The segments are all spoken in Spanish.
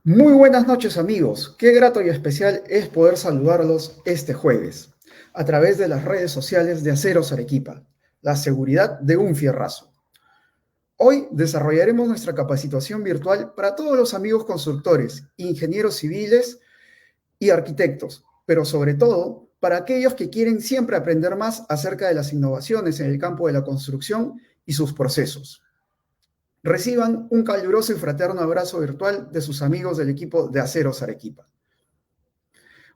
Muy buenas noches amigos, qué grato y especial es poder saludarlos este jueves a través de las redes sociales de Aceros Arequipa, la seguridad de un fierrazo. Hoy desarrollaremos nuestra capacitación virtual para todos los amigos constructores, ingenieros civiles y arquitectos, pero sobre todo para aquellos que quieren siempre aprender más acerca de las innovaciones en el campo de la construcción y sus procesos. Reciban un caluroso y fraterno abrazo virtual de sus amigos del equipo de Aceros Arequipa.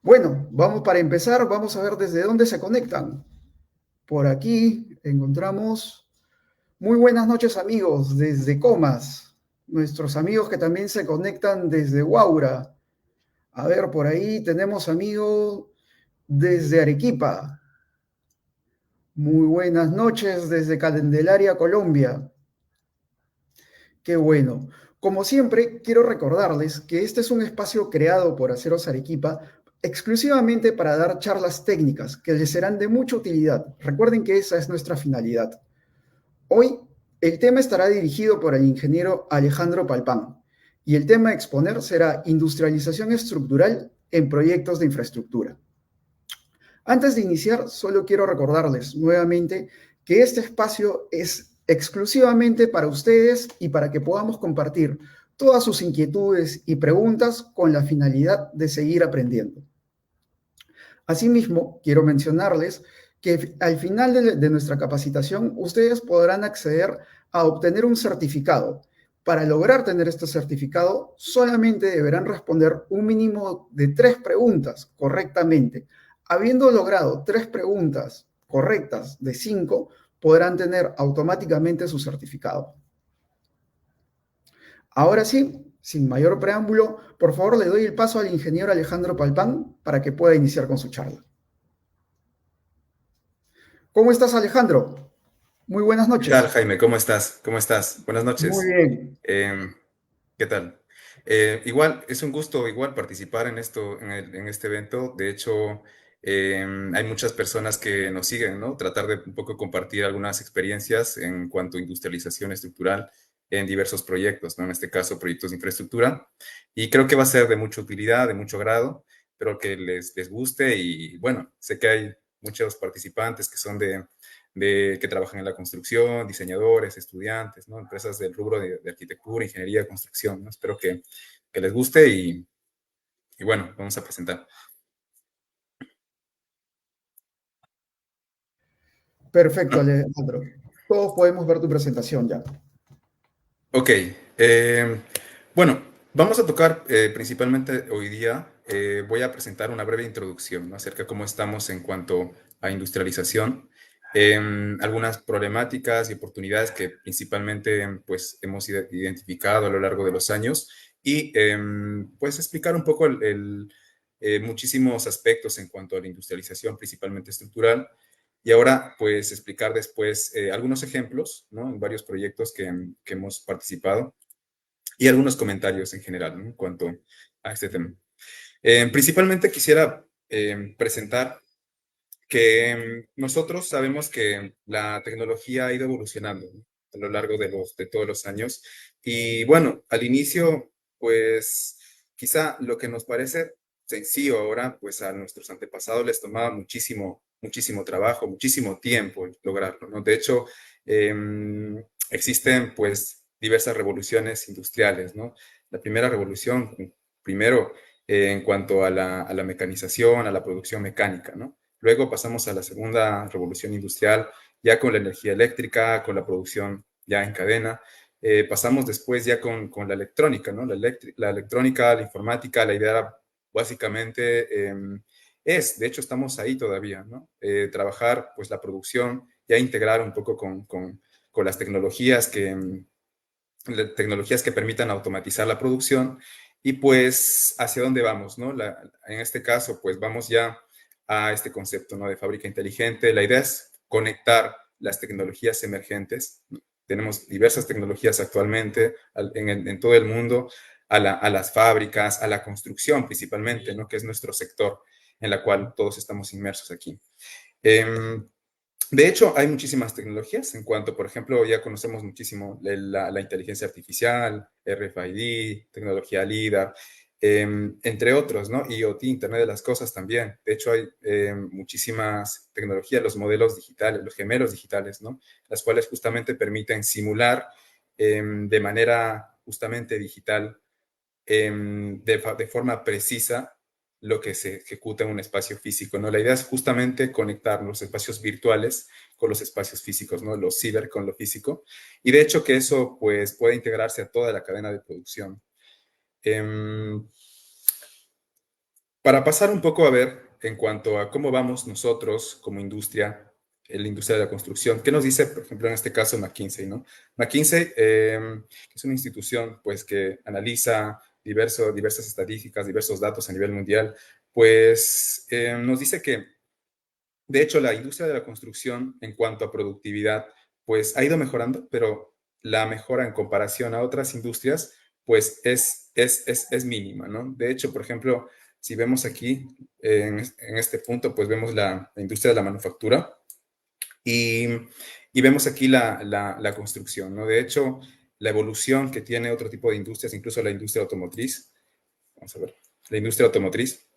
Bueno, vamos para empezar, vamos a ver desde dónde se conectan. Por aquí encontramos muy buenas noches amigos desde Comas, nuestros amigos que también se conectan desde Huaura. A ver, por ahí tenemos amigos desde Arequipa. Muy buenas noches desde Candelaria, Colombia. Qué bueno. Como siempre, quiero recordarles que este es un espacio creado por Aceros Arequipa exclusivamente para dar charlas técnicas que les serán de mucha utilidad. Recuerden que esa es nuestra finalidad. Hoy el tema estará dirigido por el ingeniero Alejandro Palpán y el tema a exponer será industrialización estructural en proyectos de infraestructura. Antes de iniciar, solo quiero recordarles nuevamente que este espacio es exclusivamente para ustedes y para que podamos compartir todas sus inquietudes y preguntas con la finalidad de seguir aprendiendo. Asimismo, quiero mencionarles que al final de nuestra capacitación, ustedes podrán acceder a obtener un certificado. Para lograr tener este certificado, solamente deberán responder un mínimo de 3 preguntas correctamente. Habiendo logrado 3 preguntas correctas de 5, podrán tener automáticamente su certificado. Ahora sí, sin mayor preámbulo, por favor le doy el paso al ingeniero Alejandro Palpán para que pueda iniciar con su charla. ¿Cómo estás, Alejandro? Muy buenas ¿Qué tal, noches. Jaime? ¿Cómo estás? ¿Cómo estás? Buenas Muy noches. bien. ¿Qué tal? Igual, es un gusto igual participar en esto, en este evento. De hecho, hay muchas personas que nos siguen, ¿no? Tratar de un poco compartir algunas experiencias en cuanto a industrialización estructural en diversos proyectos, ¿no? En este caso, proyectos de infraestructura. Y creo que va a ser de mucha utilidad, de mucho grado. Espero que les guste y bueno, sé que hay muchos participantes que son que trabajan en la construcción, diseñadores, estudiantes, ¿no? Empresas del rubro de arquitectura, ingeniería, construcción, ¿no? Espero que les guste y bueno, vamos a presentar. Perfecto, ¿No? Alejandro. Todos podemos ver tu presentación ya. Ok, bueno, vamos a tocar principalmente hoy día, voy a presentar una breve introducción, ¿no? Acerca de cómo estamos en cuanto a industrialización, algunas problemáticas y oportunidades que principalmente pues, hemos identificado a lo largo de los años y pues explicar un poco muchísimos aspectos en cuanto a la industrialización, principalmente estructural. Y ahora, pues, explicar después algunos ejemplos, ¿no? En varios proyectos que hemos participado y algunos comentarios en general, ¿no? En cuanto a este tema. Principalmente quisiera presentar que nosotros sabemos que la tecnología ha ido evolucionando, ¿no? A lo largo de todos los años. Y bueno, al inicio, pues quizá lo que nos parece sencillo ahora, pues a nuestros antepasados les tomaba muchísimo trabajo, muchísimo tiempo lograrlo, ¿no? De hecho, existen pues diversas revoluciones industriales, ¿no? La primera revolución, primero en cuanto a la mecanización, a la producción mecánica, ¿no? Luego pasamos a la segunda revolución industrial, ya con la energía eléctrica, con la producción ya en cadena. Pasamos después ya con la electrónica, ¿no? La electrónica, la informática, la idea era básicamente de hecho estamos ahí todavía, ¿no? Trabajar pues la producción, ya integrar un poco con las tecnologías que permitan automatizar la producción y pues hacia dónde vamos, ¿no? En este caso, pues vamos ya a este concepto, ¿no? De fábrica inteligente. La idea es conectar las tecnologías emergentes. Tenemos diversas tecnologías actualmente en todo el mundo a las fábricas, a la construcción principalmente, ¿no? Que es nuestro sector en la cual todos estamos inmersos aquí. Eh, De hecho, hay muchísimas tecnologías en cuanto, por ejemplo, ya conocemos muchísimo la inteligencia artificial, RFID, tecnología LIDAR, entre otros, ¿no? IoT, Internet de las Cosas también. De hecho, hay muchísimas tecnologías, los modelos digitales, los gemelos digitales, ¿no? Las cuales justamente permiten simular de manera justamente digital, de forma precisa, lo que se ejecuta en un espacio físico, ¿no? La idea es justamente conectar los espacios virtuales con los espacios físicos, ¿no? Lo ciber con lo físico. Y de hecho que eso, pues, puede integrarse a toda la cadena de producción. Eh, para pasar un poco a ver en cuanto a cómo vamos nosotros como industria, la industria de la construcción, ¿qué nos dice, por ejemplo, en este caso McKinsey, ¿no? McKinsey es una institución, pues, que analiza diversas estadísticas, diversos datos a nivel mundial, pues nos dice que, de hecho, la industria de la construcción en cuanto a productividad, pues ha ido mejorando, pero la mejora en comparación a otras industrias, pues es mínima, ¿no? De hecho, por ejemplo, si vemos aquí en este punto, pues vemos la industria de la manufactura y, y vemos aquí la construcción, ¿no? De hecho, la evolución que tiene otro tipo de industrias, incluso la industria automotriz, vamos a ver, la industria automotriz,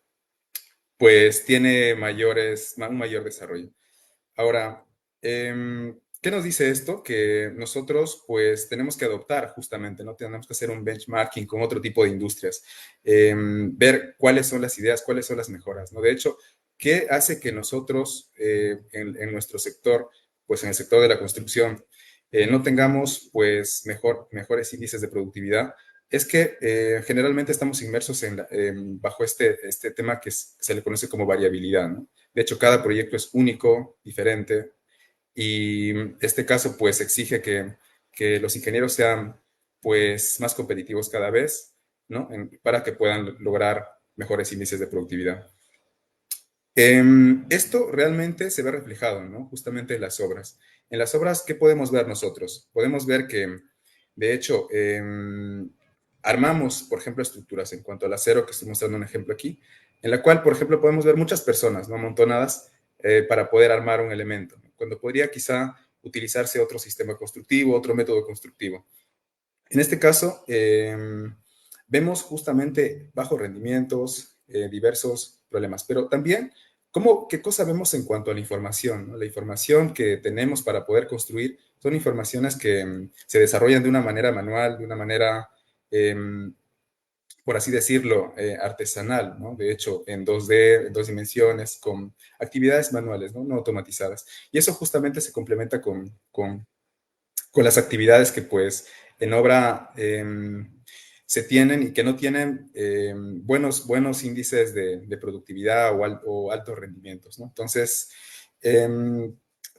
pues tiene un mayor desarrollo. Ahora, ¿qué nos dice esto? Que nosotros pues tenemos que adoptar justamente, ¿no? Tenemos que hacer un benchmarking con otro tipo de industrias, ver cuáles son las ideas, cuáles son las mejoras, ¿no? De hecho, ¿qué hace que nosotros en nuestro sector, pues en el sector de la construcción, no tengamos pues mejores índices de productividad? Es que generalmente estamos inmersos bajo este tema que se le conoce como variabilidad, ¿no? De hecho, cada proyecto es único, diferente, y este caso pues exige que los ingenieros sean pues más competitivos cada vez, ¿no? Para que puedan lograr mejores índices de productividad. Esto realmente se ve reflejado, ¿no? Justamente en las obras. En las obras, ¿qué podemos ver nosotros? Podemos ver que, de hecho, armamos, por ejemplo, estructuras en cuanto al acero, que estoy mostrando un ejemplo aquí, en la cual, por ejemplo, podemos ver muchas personas, ¿no? Amontonadas para poder armar un elemento, ¿no? Cuando podría quizá utilizarse otro sistema constructivo, otro método constructivo. En este caso, vemos justamente bajos rendimientos, diversos problemas, pero también qué cosa vemos en cuanto a la información, ¿no? La información que tenemos para poder construir son informaciones que se desarrollan de una manera manual, de una manera, eh, por así decirlo, artesanal, ¿no? De hecho, en 2D, en dos dimensiones, con actividades manuales, ¿no? No automatizadas. Y eso justamente se complementa con las actividades que pues en obra se tienen y que no tienen buenos índices de productividad o altos rendimientos, ¿no? Entonces, eh,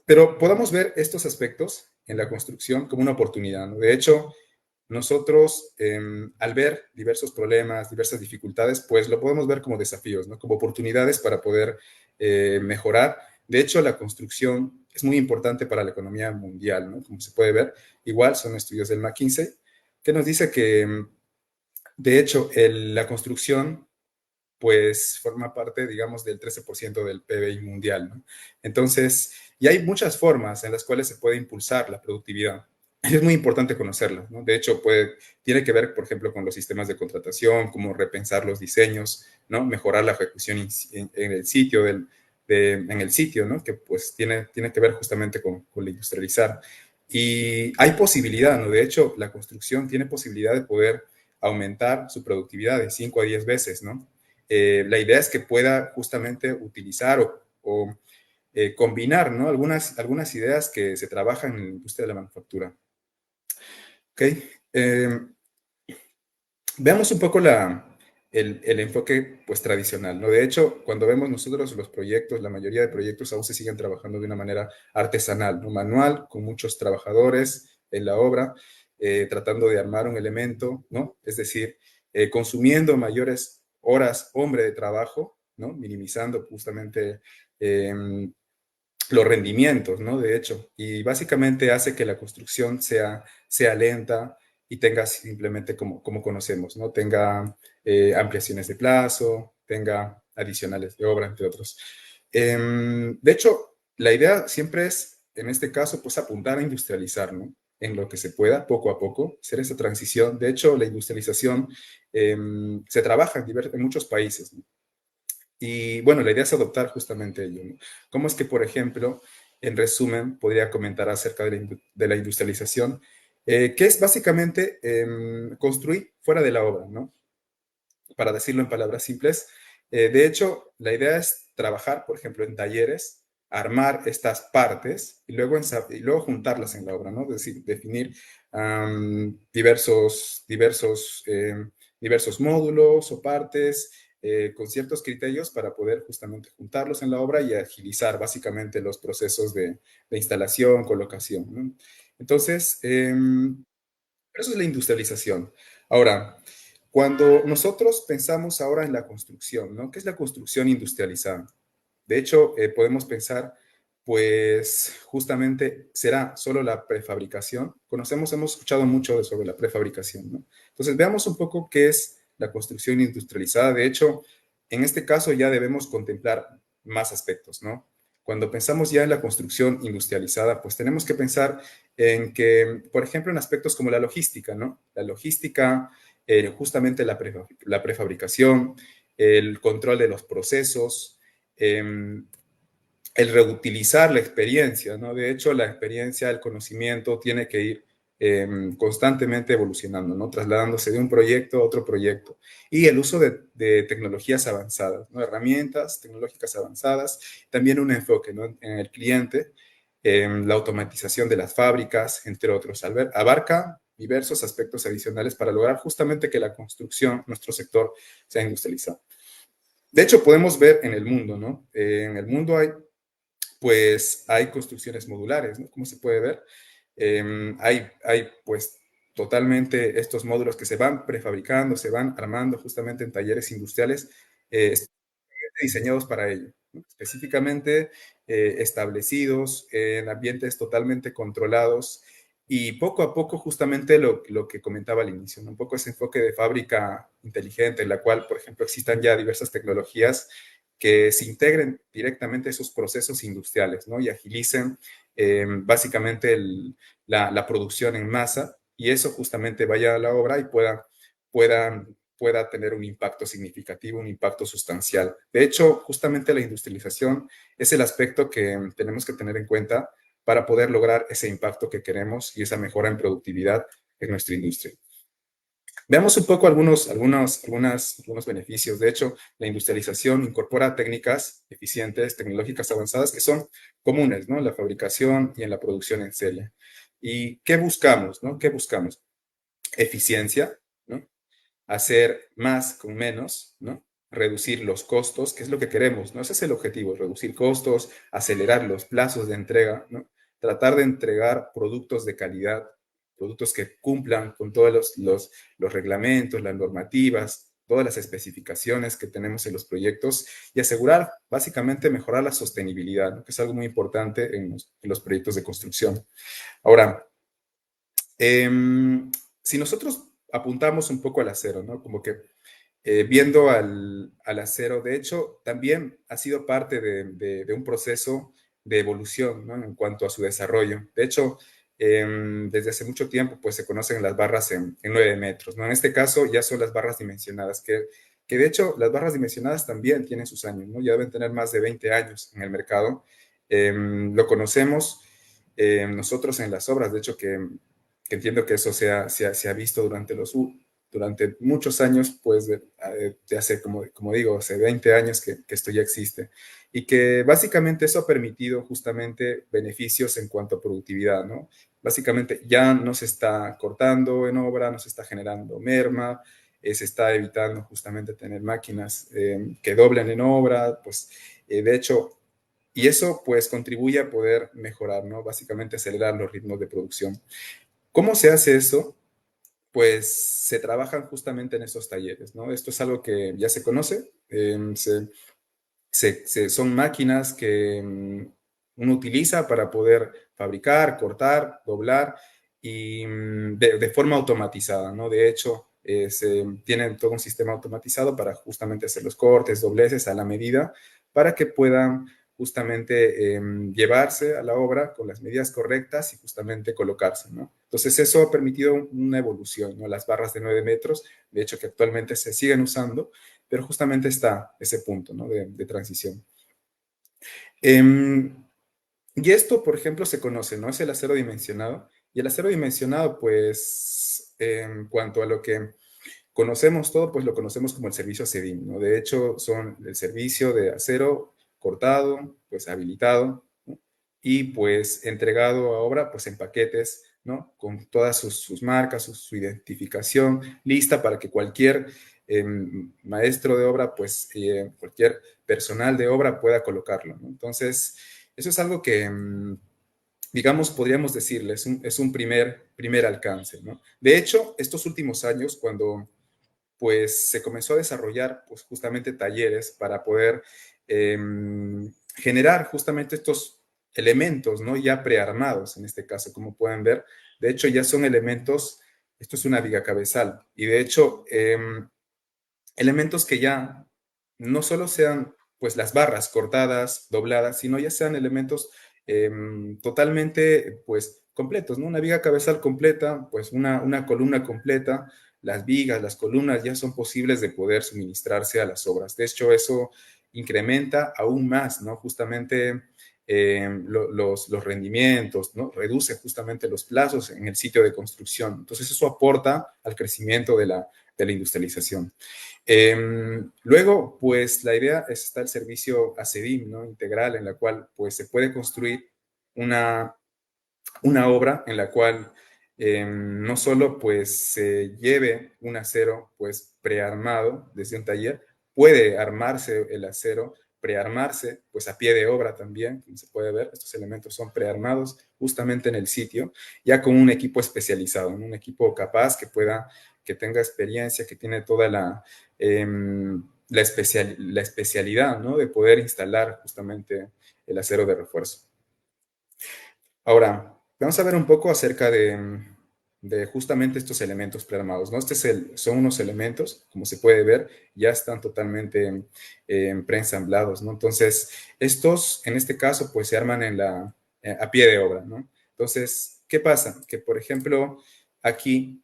pero podamos ver estos aspectos en la construcción como una oportunidad, ¿no? De hecho, nosotros al ver diversos problemas, diversas dificultades, pues lo podemos ver como desafíos, ¿no? Como oportunidades para poder mejorar. De hecho, la construcción es muy importante para la economía mundial, ¿no? Como se puede ver, igual son estudios del McKinsey, que nos dice que, de hecho, la construcción pues forma parte, digamos, del 13% del PBI mundial, ¿no? Entonces, y hay muchas formas en las cuales se puede impulsar la productividad. Y es muy importante conocerla, ¿no? De hecho, tiene que ver, por ejemplo, con los sistemas de contratación, cómo repensar los diseños, ¿no? Mejorar la ejecución en el sitio, en el sitio, ¿no? Que pues tiene que ver justamente con la industrializar. Y hay posibilidad, ¿no? De hecho, la construcción tiene posibilidad de poder aumentar su productividad de 5 a 10 veces, ¿no? La idea es que pueda justamente utilizar o combinar, ¿no? Algunas ideas que se trabajan en la industria de la manufactura. ¿Ok? Eh, veamos un poco el enfoque pues, tradicional, ¿no? De hecho, cuando vemos nosotros los proyectos, la mayoría de proyectos aún se siguen trabajando de una manera artesanal, ¿no? Manual, con muchos trabajadores en la obra, tratando de armar un elemento, ¿no? Es decir, consumiendo mayores horas hombre de trabajo, ¿no? Minimizando justamente los rendimientos, ¿no? De hecho, y básicamente hace que la construcción sea lenta y tenga simplemente como conocemos, ¿no? Tenga ampliaciones de plazo, tenga adicionales de obra, entre otros. De hecho, la idea siempre es, en este caso, pues apuntar a industrializar, ¿no? En lo que se pueda, poco a poco, hacer esa transición. De hecho, la industrialización se trabaja en muchos países, ¿no? Y bueno, la idea es adoptar justamente ello, ¿no? ¿Cómo es que, por ejemplo, en resumen, podría comentar acerca de la industrialización, que es básicamente construir fuera de la obra, ¿no? Para decirlo en palabras simples. De hecho, la idea es trabajar, por ejemplo, en talleres, armar estas partes y luego juntarlas en la obra, ¿no? Es decir, definir diversos módulos o partes con ciertos criterios para poder justamente juntarlos en la obra y agilizar básicamente los procesos de instalación, colocación, ¿no? Entonces, eso es la industrialización. Ahora, cuando nosotros pensamos ahora en la construcción, ¿no? ¿Qué es la construcción industrializada? De hecho, podemos pensar, pues justamente será solo la prefabricación. Hemos escuchado mucho sobre la prefabricación, ¿no? Entonces, veamos un poco qué es la construcción industrializada. De hecho, en este caso ya debemos contemplar más aspectos, ¿no? Cuando pensamos ya en la construcción industrializada, pues tenemos que pensar en que, por ejemplo, en aspectos como la logística, ¿no? La logística, justamente la prefabricación, el control de los procesos, el reutilizar la experiencia, ¿no? De hecho, la experiencia, el conocimiento tiene que ir constantemente evolucionando, ¿no? Trasladándose de un proyecto a otro proyecto. Y el uso de tecnologías avanzadas, ¿no? Herramientas tecnológicas avanzadas, también un enfoque, ¿no? En el cliente, la automatización de las fábricas, entre otros. Abarca diversos aspectos adicionales para lograr justamente que la construcción, nuestro sector, sea industrializado. De hecho, podemos ver en el mundo, ¿no? En el mundo hay construcciones modulares, ¿no? Como se puede ver, pues totalmente estos módulos que se van prefabricando, se van armando justamente en talleres industriales diseñados para ello, ¿no? Específicamente establecidos en ambientes totalmente controlados y poco a poco justamente lo que comentaba al inicio, ¿no? Un poco ese enfoque de fábrica inteligente en la cual, por ejemplo, existan ya diversas tecnologías que se integren directamente a esos procesos industriales, ¿no? Y agilicen básicamente la producción en masa y eso justamente vaya a la obra y pueda tener un impacto significativo, un impacto sustancial. De hecho, justamente la industrialización es el aspecto que tenemos que tener en cuenta para poder lograr ese impacto que queremos y esa mejora en productividad en nuestra industria. Veamos un poco algunos beneficios. De hecho, la industrialización incorpora técnicas eficientes, tecnológicas avanzadas que son comunes, ¿no? En la fabricación y en la producción en serie. ¿Y qué buscamos, no? ¿Qué buscamos? Eficiencia, ¿no? Hacer más con menos, ¿no? Reducir los costos, que es lo que queremos, ¿no? Ese es el objetivo, reducir costos, acelerar los plazos de entrega, ¿no? Tratar de entregar productos de calidad, productos que cumplan con todos los reglamentos, las normativas, todas las especificaciones que tenemos en los proyectos y asegurar, básicamente, mejorar la sostenibilidad, ¿no? Que es algo muy importante en los proyectos de construcción. Ahora, si nosotros apuntamos un poco al acero, ¿no? Como que viendo al acero, de hecho, también ha sido parte de un proceso de evolución, ¿no? En cuanto a su desarrollo. De hecho, desde hace mucho tiempo, pues se conocen las barras en 9 metros, ¿no? En este caso ya son las barras dimensionadas, que de hecho las barras dimensionadas también tienen sus años, ¿no? Ya deben tener más de 20 años en el mercado. Lo conocemos nosotros en las obras, de hecho, que entiendo que eso se ha visto durante muchos años, pues de hace, como digo, hace 20 años que esto ya existe. Y que básicamente eso ha permitido justamente beneficios en cuanto a productividad, ¿no? Básicamente ya no se está cortando en obra, no se está generando merma, se está evitando justamente tener máquinas que doblen en obra, pues de hecho, y eso pues contribuye a poder mejorar, ¿no? Básicamente acelerar los ritmos de producción. ¿Cómo se hace eso? Pues se trabajan justamente en esos talleres, ¿no? Esto es algo que ya se conoce, son máquinas que uno utiliza para poder fabricar, cortar, doblar y de forma automatizada, ¿no? De hecho, tienen todo un sistema automatizado para justamente hacer los cortes, dobleces a la medida para que puedan justamente llevarse a la obra con las medidas correctas y justamente colocarse, ¿no? Entonces eso ha permitido una evolución, ¿no? Las barras de 9 metros, de hecho que actualmente se siguen usando, pero justamente está ese punto, ¿no? de transición. Y esto, por ejemplo, se conoce, ¿no? Es el acero dimensionado. Y el acero dimensionado, pues, en cuanto a lo que conocemos todo, pues lo conocemos como el servicio CEDIM, ¿no? De hecho, son el servicio de acero cortado, pues habilitado, ¿no? Y pues entregado a obra, pues en paquetes, ¿no? Con todas sus marcas, su identificación, lista para que cualquier maestro de obra, pues cualquier personal de obra pueda colocarlo, ¿no? Entonces, eso es algo que digamos, podríamos decirle, es un primer alcance, ¿no? De hecho, estos últimos años, cuando pues se comenzó a desarrollar pues justamente talleres para poder eh, generar justamente estos elementos, ¿no? Ya prearmados en este caso, como pueden ver. De hecho, ya son elementos, esto es una viga cabezal, y de hecho, elementos que ya no solo sean pues las barras cortadas, dobladas, sino ya sean elementos totalmente pues completos, ¿no? Una viga cabezal completa, pues una columna completa, las vigas, las columnas ya son posibles de poder suministrarse a las obras. De hecho, eso incrementa aún más, ¿no? Justamente los rendimientos, ¿no? Reduce justamente los plazos en el sitio de construcción. Entonces, eso aporta al crecimiento de la industrialización. Luego, pues la idea es está el servicio ACEDIM, ¿no? Integral, en la cual pues se puede construir una, una obra en la cual no solo pues se lleve un acero pues prearmado desde un taller, puede armarse el acero, prearmarse pues a pie de obra también, como se puede ver, estos elementos son prearmados justamente en el sitio, ya con un equipo especializado, ¿no? Un equipo capaz que tenga experiencia, que tiene toda la especialidad, ¿no? De poder instalar justamente el acero de refuerzo. Ahora, vamos a ver un poco acerca de justamente estos elementos prearmados, ¿no? Son unos elementos, como se puede ver, ya están totalmente preensamblados, ¿no? Entonces, estos, en este caso, pues se arman a pie de obra, ¿no? Entonces, ¿qué pasa? Que, por ejemplo, aquí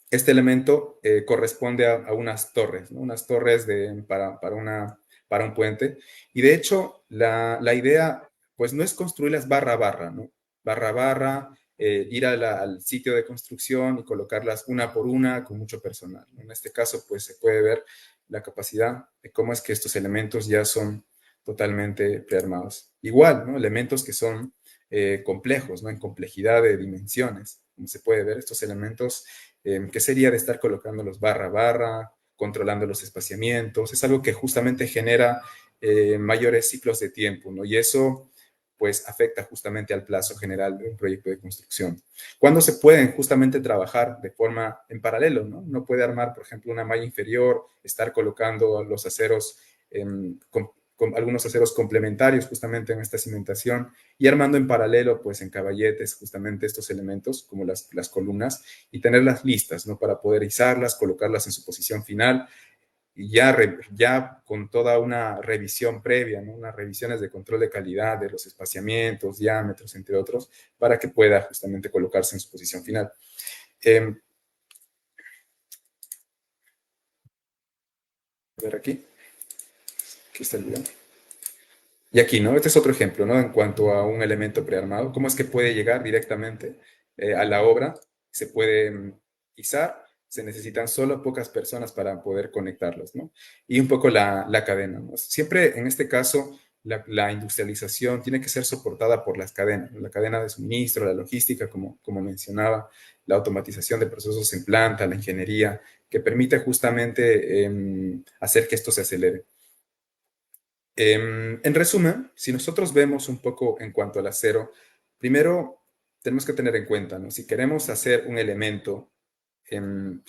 este elemento corresponde a unas torres, ¿no? Unas torres para un puente. Y de hecho, la idea, pues no es construirlas barra a barra, ¿no? Barra a barra, ir al sitio de construcción y colocarlas una por una con mucho personal, ¿no? En este caso, pues se puede ver la capacidad de cómo es que estos elementos ya son totalmente prearmados. Igual, ¿no? Elementos que son complejos, ¿no? En complejidad de dimensiones. Como se puede ver, estos elementos ¿qué sería de estar colocándolos barra a barra, controlando los espaciamientos? Es algo que justamente genera mayores ciclos de tiempo, ¿no? Y eso pues afecta justamente al plazo general de un proyecto de construcción. ¿Cuándo se pueden justamente trabajar de forma en paralelo, ¿no? Uno puede armar, por ejemplo, una malla inferior, estar colocando los aceros con algunos aceros complementarios justamente en esta cimentación y armando en paralelo, pues en caballetes, justamente estos elementos, como las columnas, y tenerlas listas, ¿no? Para poder izarlas, colocarlas en su posición final y ya con toda una revisión previa, ¿no? Unas revisiones de control de calidad de los espaciamientos, diámetros, entre otros, para que pueda justamente colocarse en su posición final. A ver aquí está el video. Y aquí, ¿no? Este es otro ejemplo, ¿no? En cuanto a un elemento prearmado, cómo es que puede llegar directamente a la obra, se puede izar, se necesitan solo pocas personas para poder conectarlos, ¿no? Y un poco la cadena, ¿no? Siempre en este caso, la industrialización tiene que ser soportada por las cadenas, ¿no? La cadena de suministro, la logística, como mencionaba, la automatización de procesos en planta, la ingeniería, que permite justamente hacer que esto se acelere. En resumen, si nosotros vemos un poco en cuanto al acero, primero tenemos que tener en cuenta, ¿no? Si queremos hacer un elemento em,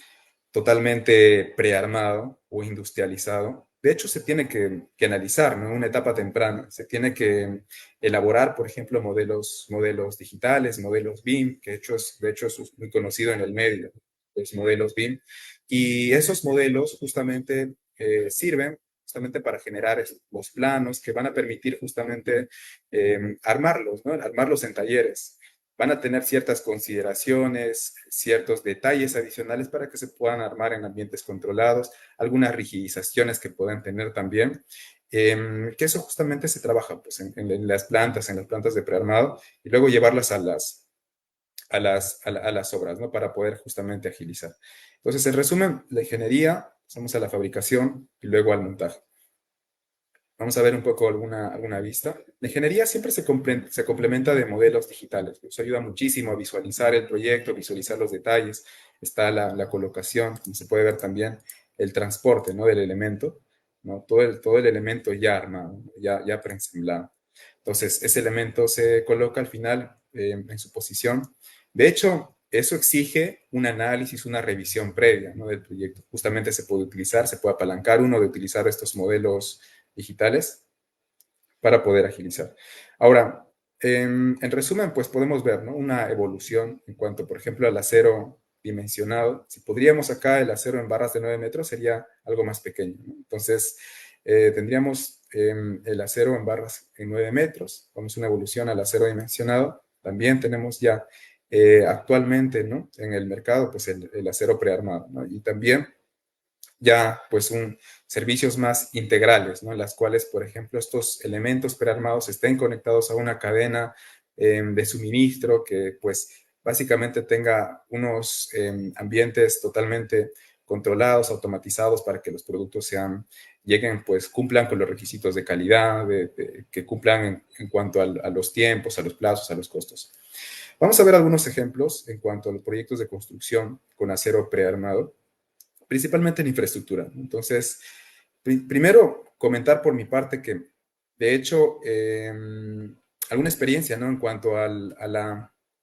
totalmente prearmado o industrializado, de hecho se tiene que analizar, ¿no? En una etapa temprana. Se tiene que elaborar, por ejemplo, modelos digitales, modelos BIM, que de hecho es muy conocido en el medio, los modelos BIM. Y esos modelos justamente sirven justamente para generar los planos que van a permitir justamente armarlos, ¿no? Armarlos en talleres. Van a tener ciertas consideraciones, ciertos detalles adicionales para que se puedan armar en ambientes controlados, algunas rigidizaciones que puedan tener también, que eso justamente se trabaja pues, en las plantas de prearmado, y luego llevarlas a las obras, ¿no? Para poder justamente agilizar. Entonces, en resumen, la ingeniería, pasamos a la fabricación y luego al montaje. Vamos a ver un poco alguna vista. La ingeniería siempre se complementa de modelos digitales. Eso ayuda muchísimo a visualizar el proyecto, visualizar los detalles. Está la colocación, como se puede ver también, el transporte, ¿no? Del elemento, ¿no? Todo el elemento ya armado, ya preensamblado. Entonces, ese elemento se coloca al final en su posición. De hecho, eso exige un análisis, una revisión previa, ¿no? Del proyecto. Justamente se puede apalancar uno de utilizar estos modelos digitales para poder agilizar. Ahora, en resumen, pues podemos ver, ¿no? Una evolución en cuanto, por ejemplo, al acero dimensionado. Si podríamos acá el acero en barras de 9 metros, sería algo más pequeño, ¿no? Entonces, tendríamos el acero en barras en 9 metros. Vamos a una evolución al acero dimensionado. También tenemos ya actualmente, ¿no? En el mercado, pues el acero prearmado, ¿no? Y también ya pues servicios más integrales, ¿no? En las cuales, por ejemplo, estos elementos prearmados estén conectados a una cadena de suministro que pues básicamente tenga unos ambientes totalmente controlados, automatizados para que los productos lleguen, pues cumplan con los requisitos de calidad, que cumplan en cuanto a los tiempos, a los plazos, a los costos. Vamos a ver algunos ejemplos en cuanto a los proyectos de construcción con acero prearmado, principalmente en infraestructura. Entonces, primero comentar por mi parte que, de hecho, alguna experiencia, ¿no? En cuanto al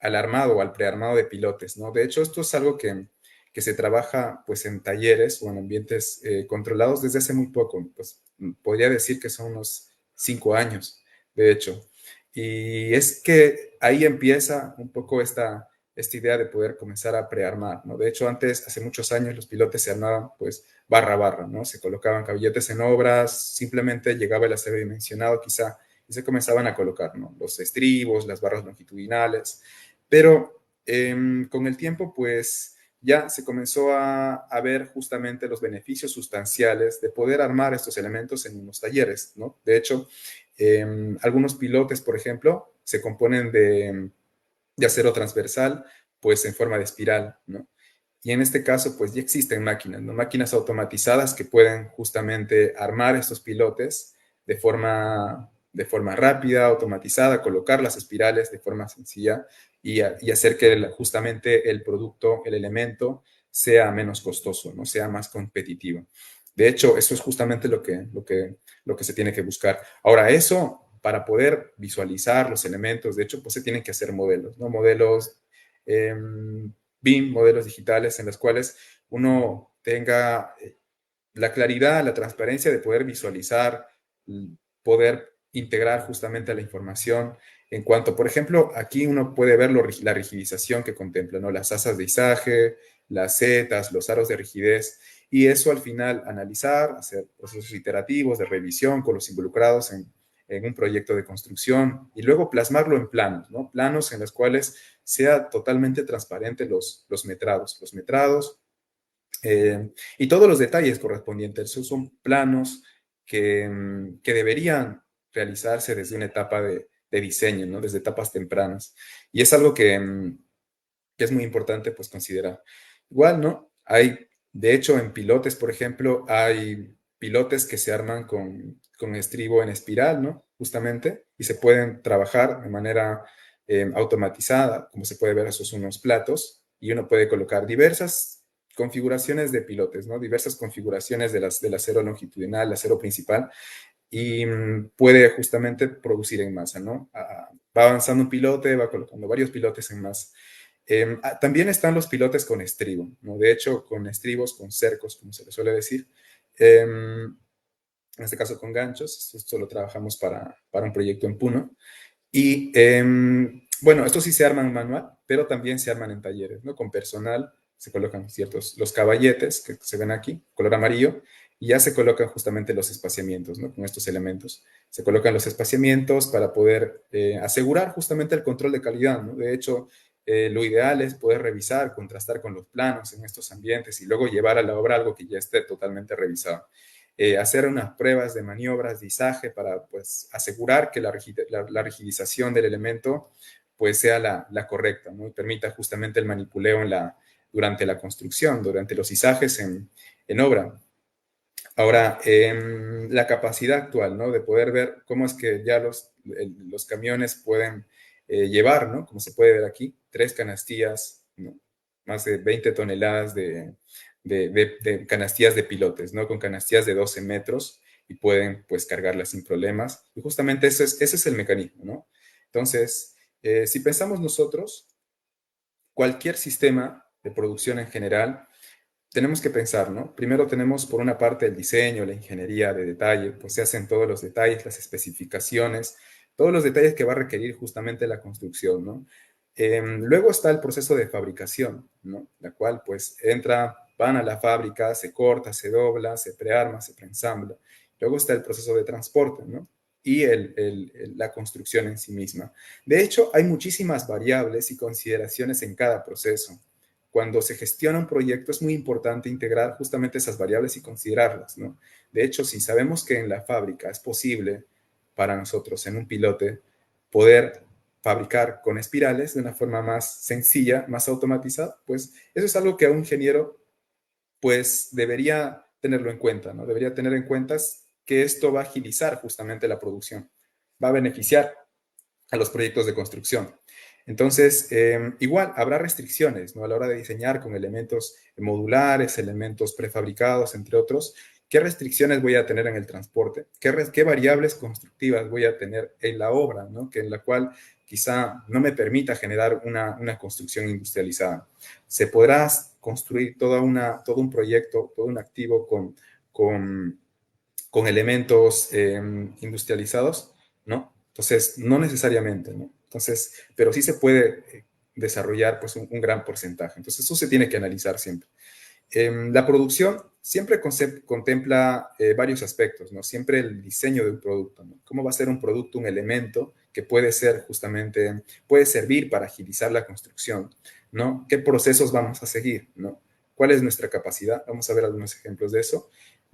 armado o al prearmado de pilotes, ¿no? De hecho, esto es algo que se trabaja pues en talleres o en ambientes controlados desde hace muy poco, pues podría decir que son unos 5 años, de hecho. Y es que ahí empieza un poco esta idea de poder comenzar a prearmar, ¿no? De hecho, antes, hace muchos años, los pilotes se armaban, pues, barra a barra, ¿no? Se colocaban caballetes en obras, simplemente llegaba el acero dimensionado, quizá, y se comenzaban a colocar, ¿no? Los estribos, las barras longitudinales, pero con el tiempo, pues, ya se comenzó a ver justamente los beneficios sustanciales de poder armar estos elementos en unos talleres, ¿no? De hecho, algunos pilotes, por ejemplo, se componen de acero transversal, pues en forma de espiral, ¿no? Y en este caso, pues ya existen máquinas, ¿no? Máquinas automatizadas que pueden justamente armar estos pilotes de forma rápida, automatizada, colocar las espirales de forma sencilla y hacer que justamente el producto, el elemento, sea menos costoso, ¿no? Sea más competitivo. De hecho, eso es justamente lo que se tiene que buscar. Ahora, eso, para poder visualizar los elementos, de hecho, pues se tienen que hacer modelos, ¿no? Modelos BIM, modelos digitales en los cuales uno tenga la claridad, la transparencia de poder visualizar, poder integrar justamente la información. En cuanto, por ejemplo, aquí uno puede ver la rigidización que contempla, ¿no? Las asas de izaje, las setas, los aros de rigidez, y eso al final analizar, hacer procesos iterativos de revisión con los involucrados en un proyecto de construcción y luego plasmarlo en planos, ¿no? Planos en los cuales sea totalmente transparente los metrados, y todos los detalles correspondientes. Esos son planos que deberían realizarse desde una etapa de diseño, ¿no? Desde etapas tempranas. Y es algo que es muy importante pues considerar. Igual, ¿no? De hecho, en pilotes, por ejemplo, hay pilotes que se arman con estribo en espiral, ¿no? Justamente, y se pueden trabajar de manera automatizada, como se puede ver, esos son unos platos, y uno puede colocar diversas configuraciones de pilotes, ¿no? Diversas configuraciones del acero longitudinal, el acero principal, y puede justamente producir en masa, ¿no? Va avanzando un pilote, va colocando varios pilotes en masa. También están los pilotes con estribo, ¿no? De hecho, con estribos, con cercos, como se le suele decir. En este caso con ganchos, esto lo trabajamos para un proyecto en Puno. Y bueno, estos sí se arman manual, pero también se arman en talleres, ¿no? Con personal, se colocan los caballetes que se ven aquí, color amarillo, y ya se colocan justamente los espaciamientos, ¿no? Con estos elementos. Se colocan los espaciamientos para poder asegurar justamente el control de calidad, ¿no? De hecho, lo ideal es poder revisar, contrastar con los planos en estos ambientes y luego llevar a la obra algo que ya esté totalmente revisado. Hacer unas pruebas de maniobras de izaje para pues, asegurar que la rigidización del elemento pues, sea la correcta, ¿no? Y permita justamente el manipuleo durante la construcción, durante los izajes en obra. Ahora, la capacidad actual, ¿no? De poder ver cómo es que ya los camiones pueden llevar, ¿no? Como se puede ver aquí, 3 canastillas, ¿no? Más de 20 toneladas de canastillas de pilotes, ¿no? Con canastillas de 12 metros y pueden, pues, cargarlas sin problemas. Y justamente ese es el mecanismo, ¿no? Entonces, si pensamos nosotros, cualquier sistema de producción en general, tenemos que pensar, ¿no? Primero tenemos por una parte el diseño, la ingeniería de detalle, pues se hacen todos los detalles, las especificaciones, todos los detalles que va a requerir justamente la construcción, ¿no? Luego está el proceso de fabricación, ¿no? La cual pues van a la fábrica, se corta, se dobla, se prearma, se preensambla. Luego está el proceso de transporte, ¿no? Y la construcción en sí misma. De hecho, hay muchísimas variables y consideraciones en cada proceso. Cuando se gestiona un proyecto es muy importante integrar justamente esas variables y considerarlas, ¿no? De hecho, si sabemos que en la fábrica es posible para nosotros, en un pilote, poder fabricar con espirales de una forma más sencilla, más automatizada, pues eso es algo que a un ingeniero pues debería tenerlo en cuenta, ¿no? Debería tener en cuenta que esto va a agilizar justamente la producción, va a beneficiar a los proyectos de construcción. Entonces, igual habrá restricciones, ¿no? A la hora de diseñar con elementos modulares, elementos prefabricados, entre otros. ¿Qué restricciones voy a tener en el transporte? ¿Qué variables constructivas voy a tener en la obra, ¿no? Que en la cual quizá no me permita generar una construcción industrializada? ¿Se podrá construir todo un proyecto, todo un activo con elementos industrializados? ¿No? Entonces, no necesariamente, ¿no? Entonces, pero sí se puede desarrollar pues un gran porcentaje. Entonces, eso se tiene que analizar siempre. La producción siempre contempla varios aspectos, ¿no? Siempre el diseño de un producto, ¿no? ¿Cómo va a ser un producto, un elemento que puede ser justamente, puede servir para agilizar la construcción, ¿no? ¿Qué procesos vamos a seguir, ¿no? ¿Cuál es nuestra capacidad? Vamos a ver algunos ejemplos de eso.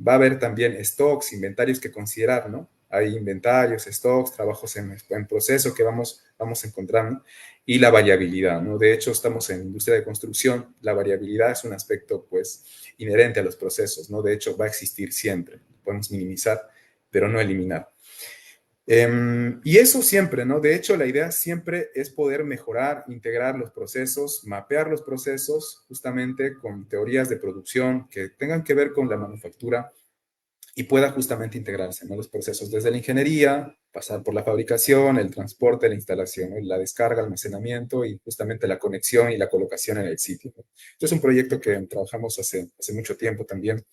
Va a haber también stocks, inventarios que considerar, ¿no? Hay inventarios, stocks, trabajos en proceso que vamos encontrando y la variabilidad, ¿no? De hecho, estamos en industria de construcción, la variabilidad es un aspecto, pues, inherente a los procesos, ¿no? De hecho, va a existir siempre, podemos minimizar, pero no eliminar. Y eso siempre, ¿no? De hecho, la idea siempre es poder mejorar, integrar los procesos, mapear los procesos justamente con teorías de producción que tengan que ver con la manufactura y pueda justamente integrarse en, ¿no? Los procesos desde la ingeniería, pasar por la fabricación, el transporte, la instalación, ¿no? La descarga, almacenamiento y justamente la conexión y la colocación en el sitio, ¿no? Este es un proyecto que trabajamos hace mucho tiempo también,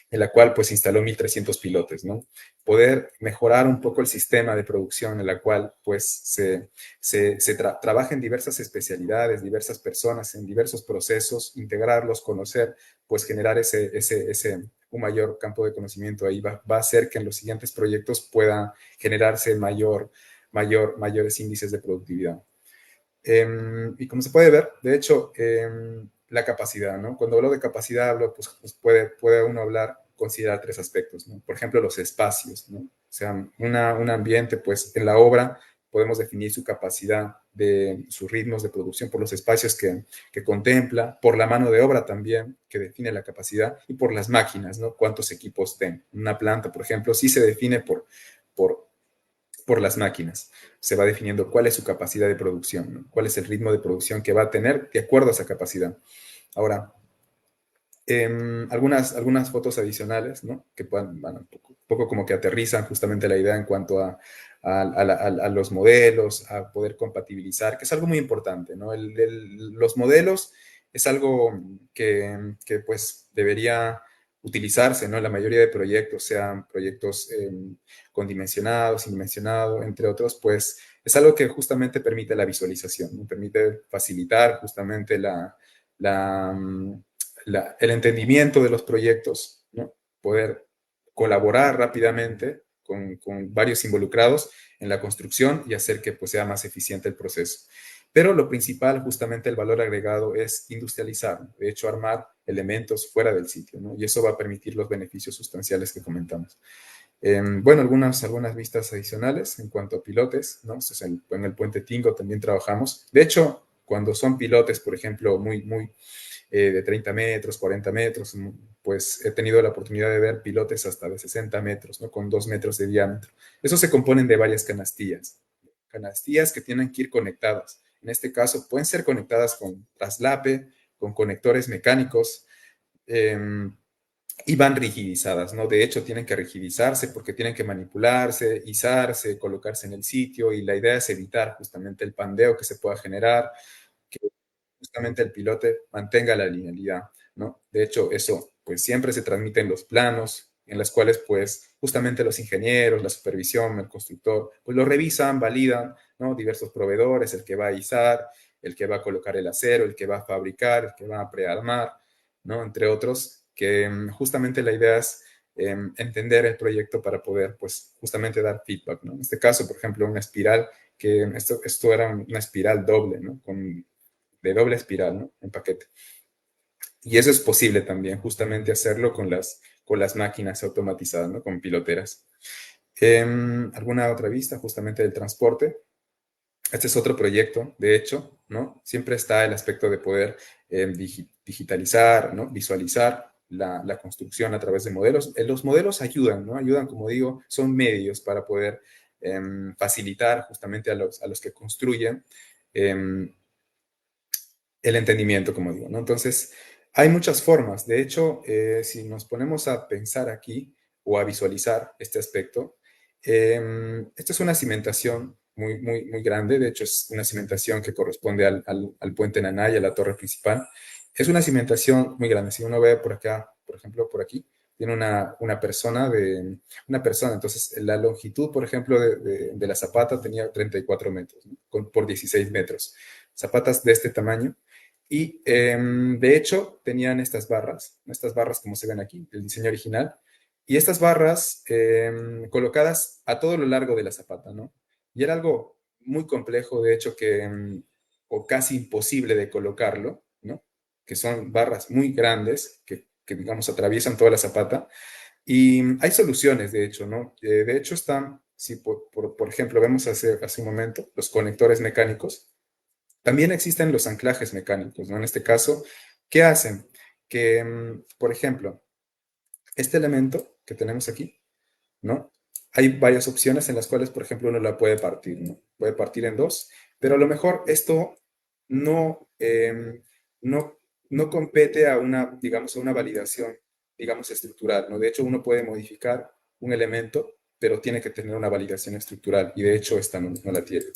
en la cual pues instaló 1.300 pilotes, ¿no? Poder mejorar un poco el sistema de producción en la cual pues trabaja en diversas especialidades, diversas personas, en diversos procesos, integrarlos, conocer, pues generar un mayor campo de conocimiento ahí va a hacer que en los siguientes proyectos pueda generarse mayores índices de productividad. Y como se puede ver, de hecho, la capacidad, ¿no? Cuando hablo de capacidad, pues puede uno considerar 3 aspectos, ¿no? Por ejemplo, los espacios, ¿no? O sea, un ambiente, pues en la obra podemos definir su capacidad de sus ritmos de producción por los espacios que contempla, por la mano de obra también, que define la capacidad, y por las máquinas, ¿no? Cuántos equipos ten. Una planta, por ejemplo, sí se define por las máquinas. Se va definiendo cuál es su capacidad de producción, ¿no? Cuál es el ritmo de producción que va a tener de acuerdo a esa capacidad. Ahora, algunas fotos adicionales, ¿no? Que puedan, bueno, un poco como que aterrizan justamente la idea en cuanto a los modelos, a poder compatibilizar, que es algo muy importante, ¿no? Los modelos es algo que pues debería utilizarse, ¿no? La mayoría de proyectos, sean proyectos con dimensionado, sin dimensionado, entre otros, pues es algo que justamente permite la visualización, ¿no? Permite facilitar justamente la, el entendimiento de los proyectos, ¿no? Poder colaborar rápidamente con varios involucrados en la construcción y hacer que pues, sea más eficiente el proceso. Pero lo principal, justamente el valor agregado, es industrializar, de hecho, armar elementos fuera del sitio, ¿no? Y eso va a permitir los beneficios sustanciales que comentamos. Bueno, algunas vistas adicionales en cuanto a pilotes, ¿no? Entonces, en el Puente Tingo también trabajamos. De hecho, cuando son pilotes, por ejemplo, muy de 30 metros, 40 metros, pues he tenido la oportunidad de ver pilotes hasta de 60 metros, ¿no? Con 2 metros de diámetro. Eso se componen de varias canastillas que tienen que ir conectadas. En este caso, pueden ser conectadas con traslape, con conectores mecánicos, y van rigidizadas, ¿no? De hecho, tienen que rigidizarse porque tienen que manipularse, izarse, colocarse en el sitio, y la idea es evitar justamente el pandeo que se pueda generar, que justamente el pilote mantenga la linealidad, ¿no? De hecho, eso pues siempre se transmite en los planos, en las cuales pues justamente los ingenieros, la supervisión, el constructor, pues lo revisan, validan, ¿no? Diversos proveedores, el que va a izar, el que va a colocar el acero, el que va a fabricar, el que va a prearmar, ¿no? Entre otros, que justamente la idea es entender el proyecto para poder pues justamente dar feedback, ¿no? En este caso, por ejemplo, una espiral, que esto era una espiral doble, ¿no? De doble espiral, ¿no? En paquete. Y eso es posible también, justamente hacerlo con las máquinas automatizadas, ¿no? Con piloteras. ¿Alguna otra vista justamente del transporte? Este es otro proyecto, de hecho, ¿no? Siempre está el aspecto de poder digitalizar, ¿no? Visualizar la construcción a través de modelos. Los modelos ayudan, ¿no? Ayudan, como digo, son medios para poder facilitar justamente a los que construyen el entendimiento, como digo, ¿no? Entonces, hay muchas formas. De hecho, si nos ponemos a pensar aquí o a visualizar este aspecto, esta es una cimentación muy grande. De hecho, es una cimentación que corresponde al puente Nanay, a la torre principal. Es una cimentación muy grande. Si uno ve por acá, por ejemplo, por aquí, tiene una persona. Entonces, la longitud, por ejemplo, de la zapata tenía 34 metros, ¿no? Por 16 metros. Zapatas de este tamaño. Y de hecho tenían estas barras como se ven aquí, el diseño original, y estas barras colocadas a todo lo largo de la zapata, ¿no? Y era algo muy complejo, de hecho, o casi imposible de colocarlo, ¿no? Que son barras muy grandes digamos, atraviesan toda la zapata. Y hay soluciones, de hecho, ¿no? De hecho, están, si por ejemplo, vemos hace un momento, los conectores mecánicos. También existen los anclajes mecánicos, ¿no? En este caso, ¿qué hacen? Que, por ejemplo, este elemento que tenemos aquí, ¿no? Hay varias opciones en las cuales, por ejemplo, uno la puede partir, ¿no? Puede partir en dos, pero a lo mejor esto no, no, no compete a digamos, a una validación, digamos, estructural, ¿no? De hecho, uno puede modificar un elemento, pero tiene que tener una validación estructural, y de hecho esta no la tiene.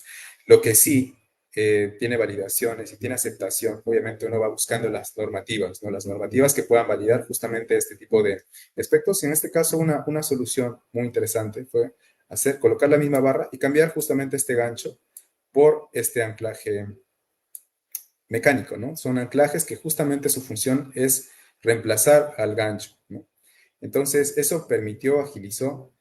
Lo que sí tiene validaciones y tiene aceptación, obviamente uno va buscando las normativas, ¿no? Las normativas que puedan validar justamente este tipo de aspectos. Y en este caso una solución muy interesante fue colocar la misma barra y cambiar justamente este gancho por este anclaje mecánico, ¿no? Son anclajes que justamente su función es reemplazar al gancho, ¿no? Entonces, eso agilizó,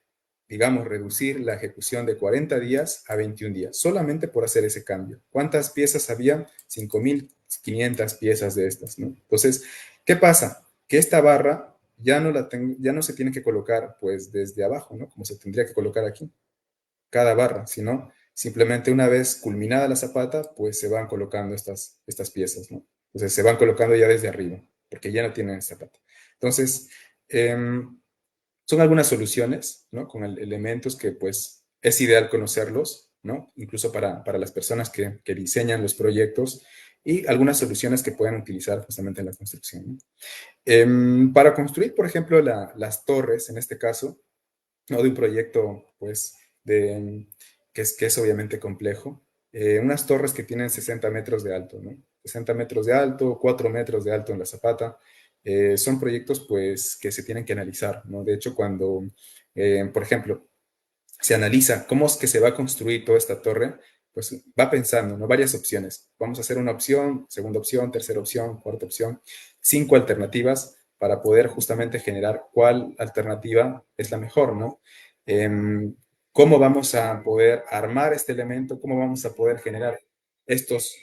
digamos, reducir la ejecución de 40 días a 21 días, solamente por hacer ese cambio. ¿Cuántas piezas había? 5.500 piezas de estas, ¿no? Entonces, ¿qué pasa? Que esta barra ya no se tiene que colocar pues desde abajo, ¿no? Como se tendría que colocar aquí, cada barra, sino simplemente una vez culminada la zapata, pues se van colocando estas piezas, ¿no? Entonces se van colocando ya desde arriba, porque ya no tienen zapata. Entonces, son algunas soluciones, ¿no? Con elementos que pues es ideal conocerlos, ¿no? Incluso para las personas que diseñan los proyectos, y algunas soluciones que pueden utilizar justamente en la construcción, ¿no? Para construir, por ejemplo, las torres, en este caso, ¿no? De un proyecto, pues, que es obviamente complejo. Unas torres que tienen 60 metros de alto, ¿no? 60 metros de alto, 4 metros de alto en la zapata. Son proyectos, pues, que se tienen que analizar, ¿no? De hecho, cuando, por ejemplo, se analiza cómo es que se va a construir toda esta torre, pues va pensando, ¿no? Varias opciones. Vamos a hacer una opción, segunda opción, tercera opción, cuarta opción, 5 alternativas, para poder justamente generar cuál alternativa es la mejor, ¿no? ¿Cómo vamos a poder armar este elemento? ¿Cómo vamos a poder generar estos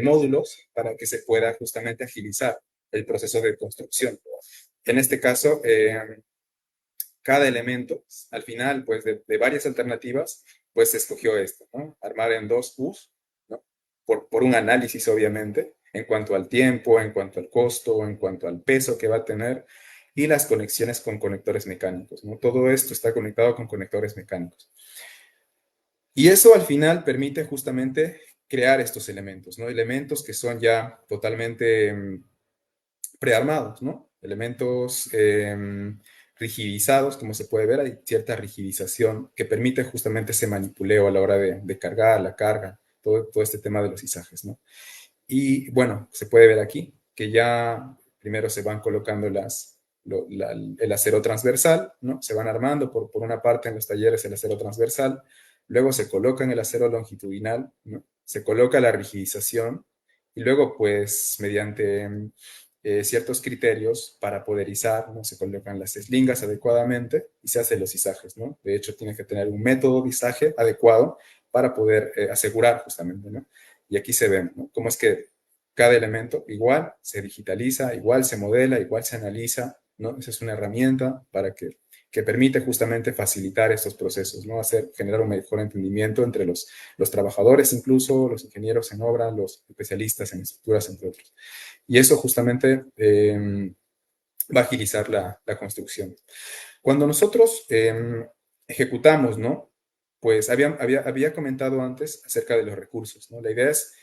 módulos para que se pueda justamente agilizar el proceso de construcción? En este caso, cada elemento, al final, pues de varias alternativas, pues se escogió esto, ¿no? Armar en dos U's, ¿no? Por un análisis, obviamente, en cuanto al tiempo, en cuanto al costo, en cuanto al peso que va a tener y las conexiones con conectores mecánicos, ¿no? Todo esto está conectado con conectores mecánicos. Y eso al final permite justamente crear estos elementos, ¿no? Elementos que son ya totalmente prearmados, ¿no? Elementos rigidizados, como se puede ver, hay cierta rigidización que permite justamente ese manipuleo a la hora de cargar, la carga, todo este tema de los izajes, ¿no? Y bueno, se puede ver aquí que ya primero se van colocando el acero transversal, ¿no? Se van armando por una parte en los talleres el acero transversal, luego se coloca en el acero longitudinal, ¿no? Se coloca la rigidización y luego pues mediante ciertos criterios para poderizar, ¿no? Se colocan las eslingas adecuadamente y se hacen los izajes, ¿no? De hecho, tiene que tener un método de izaje adecuado para poder asegurar justamente, ¿no? Y aquí se ve, ¿no? Cómo es que cada elemento igual se digitaliza, igual se modela, igual se analiza, ¿no? Esa es una herramienta para que permite justamente facilitar estos procesos, ¿no? Generar un mejor entendimiento entre los trabajadores, incluso los ingenieros en obra, los especialistas en estructuras, entre otros. Y eso justamente va a agilizar la construcción. Cuando nosotros ejecutamos, ¿no? Pues había comentado antes acerca de los recursos, ¿no? La idea es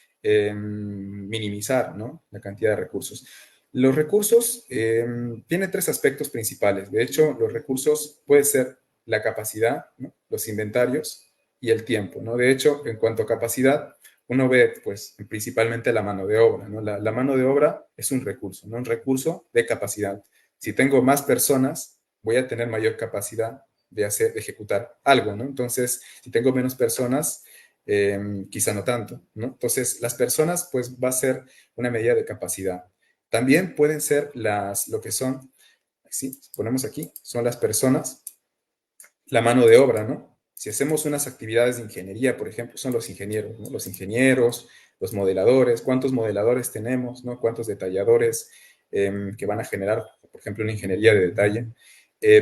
minimizar, ¿no? La cantidad de recursos. Los recursos tienen tres aspectos principales. De hecho, los recursos puede ser la capacidad, ¿no? Los inventarios y el tiempo, ¿no? De hecho, en cuanto a capacidad, uno ve, pues, principalmente la mano de obra, ¿no? La mano de obra es un recurso, ¿no? Un recurso de capacidad. Si tengo más personas, voy a tener mayor capacidad de ejecutar algo, ¿no? Entonces, si tengo menos personas, quizá no tanto, ¿no? Entonces, las personas, pues, va a ser una medida de capacidad. También pueden ser lo que son, sí, ponemos aquí, son las personas, la mano de obra, ¿no? Si hacemos unas actividades de ingeniería, por ejemplo, son los ingenieros, ¿no? Los ingenieros, los modeladores, ¿cuántos modeladores tenemos, ¿no? ¿Cuántos detalladores que van a generar, por ejemplo, una ingeniería de detalle?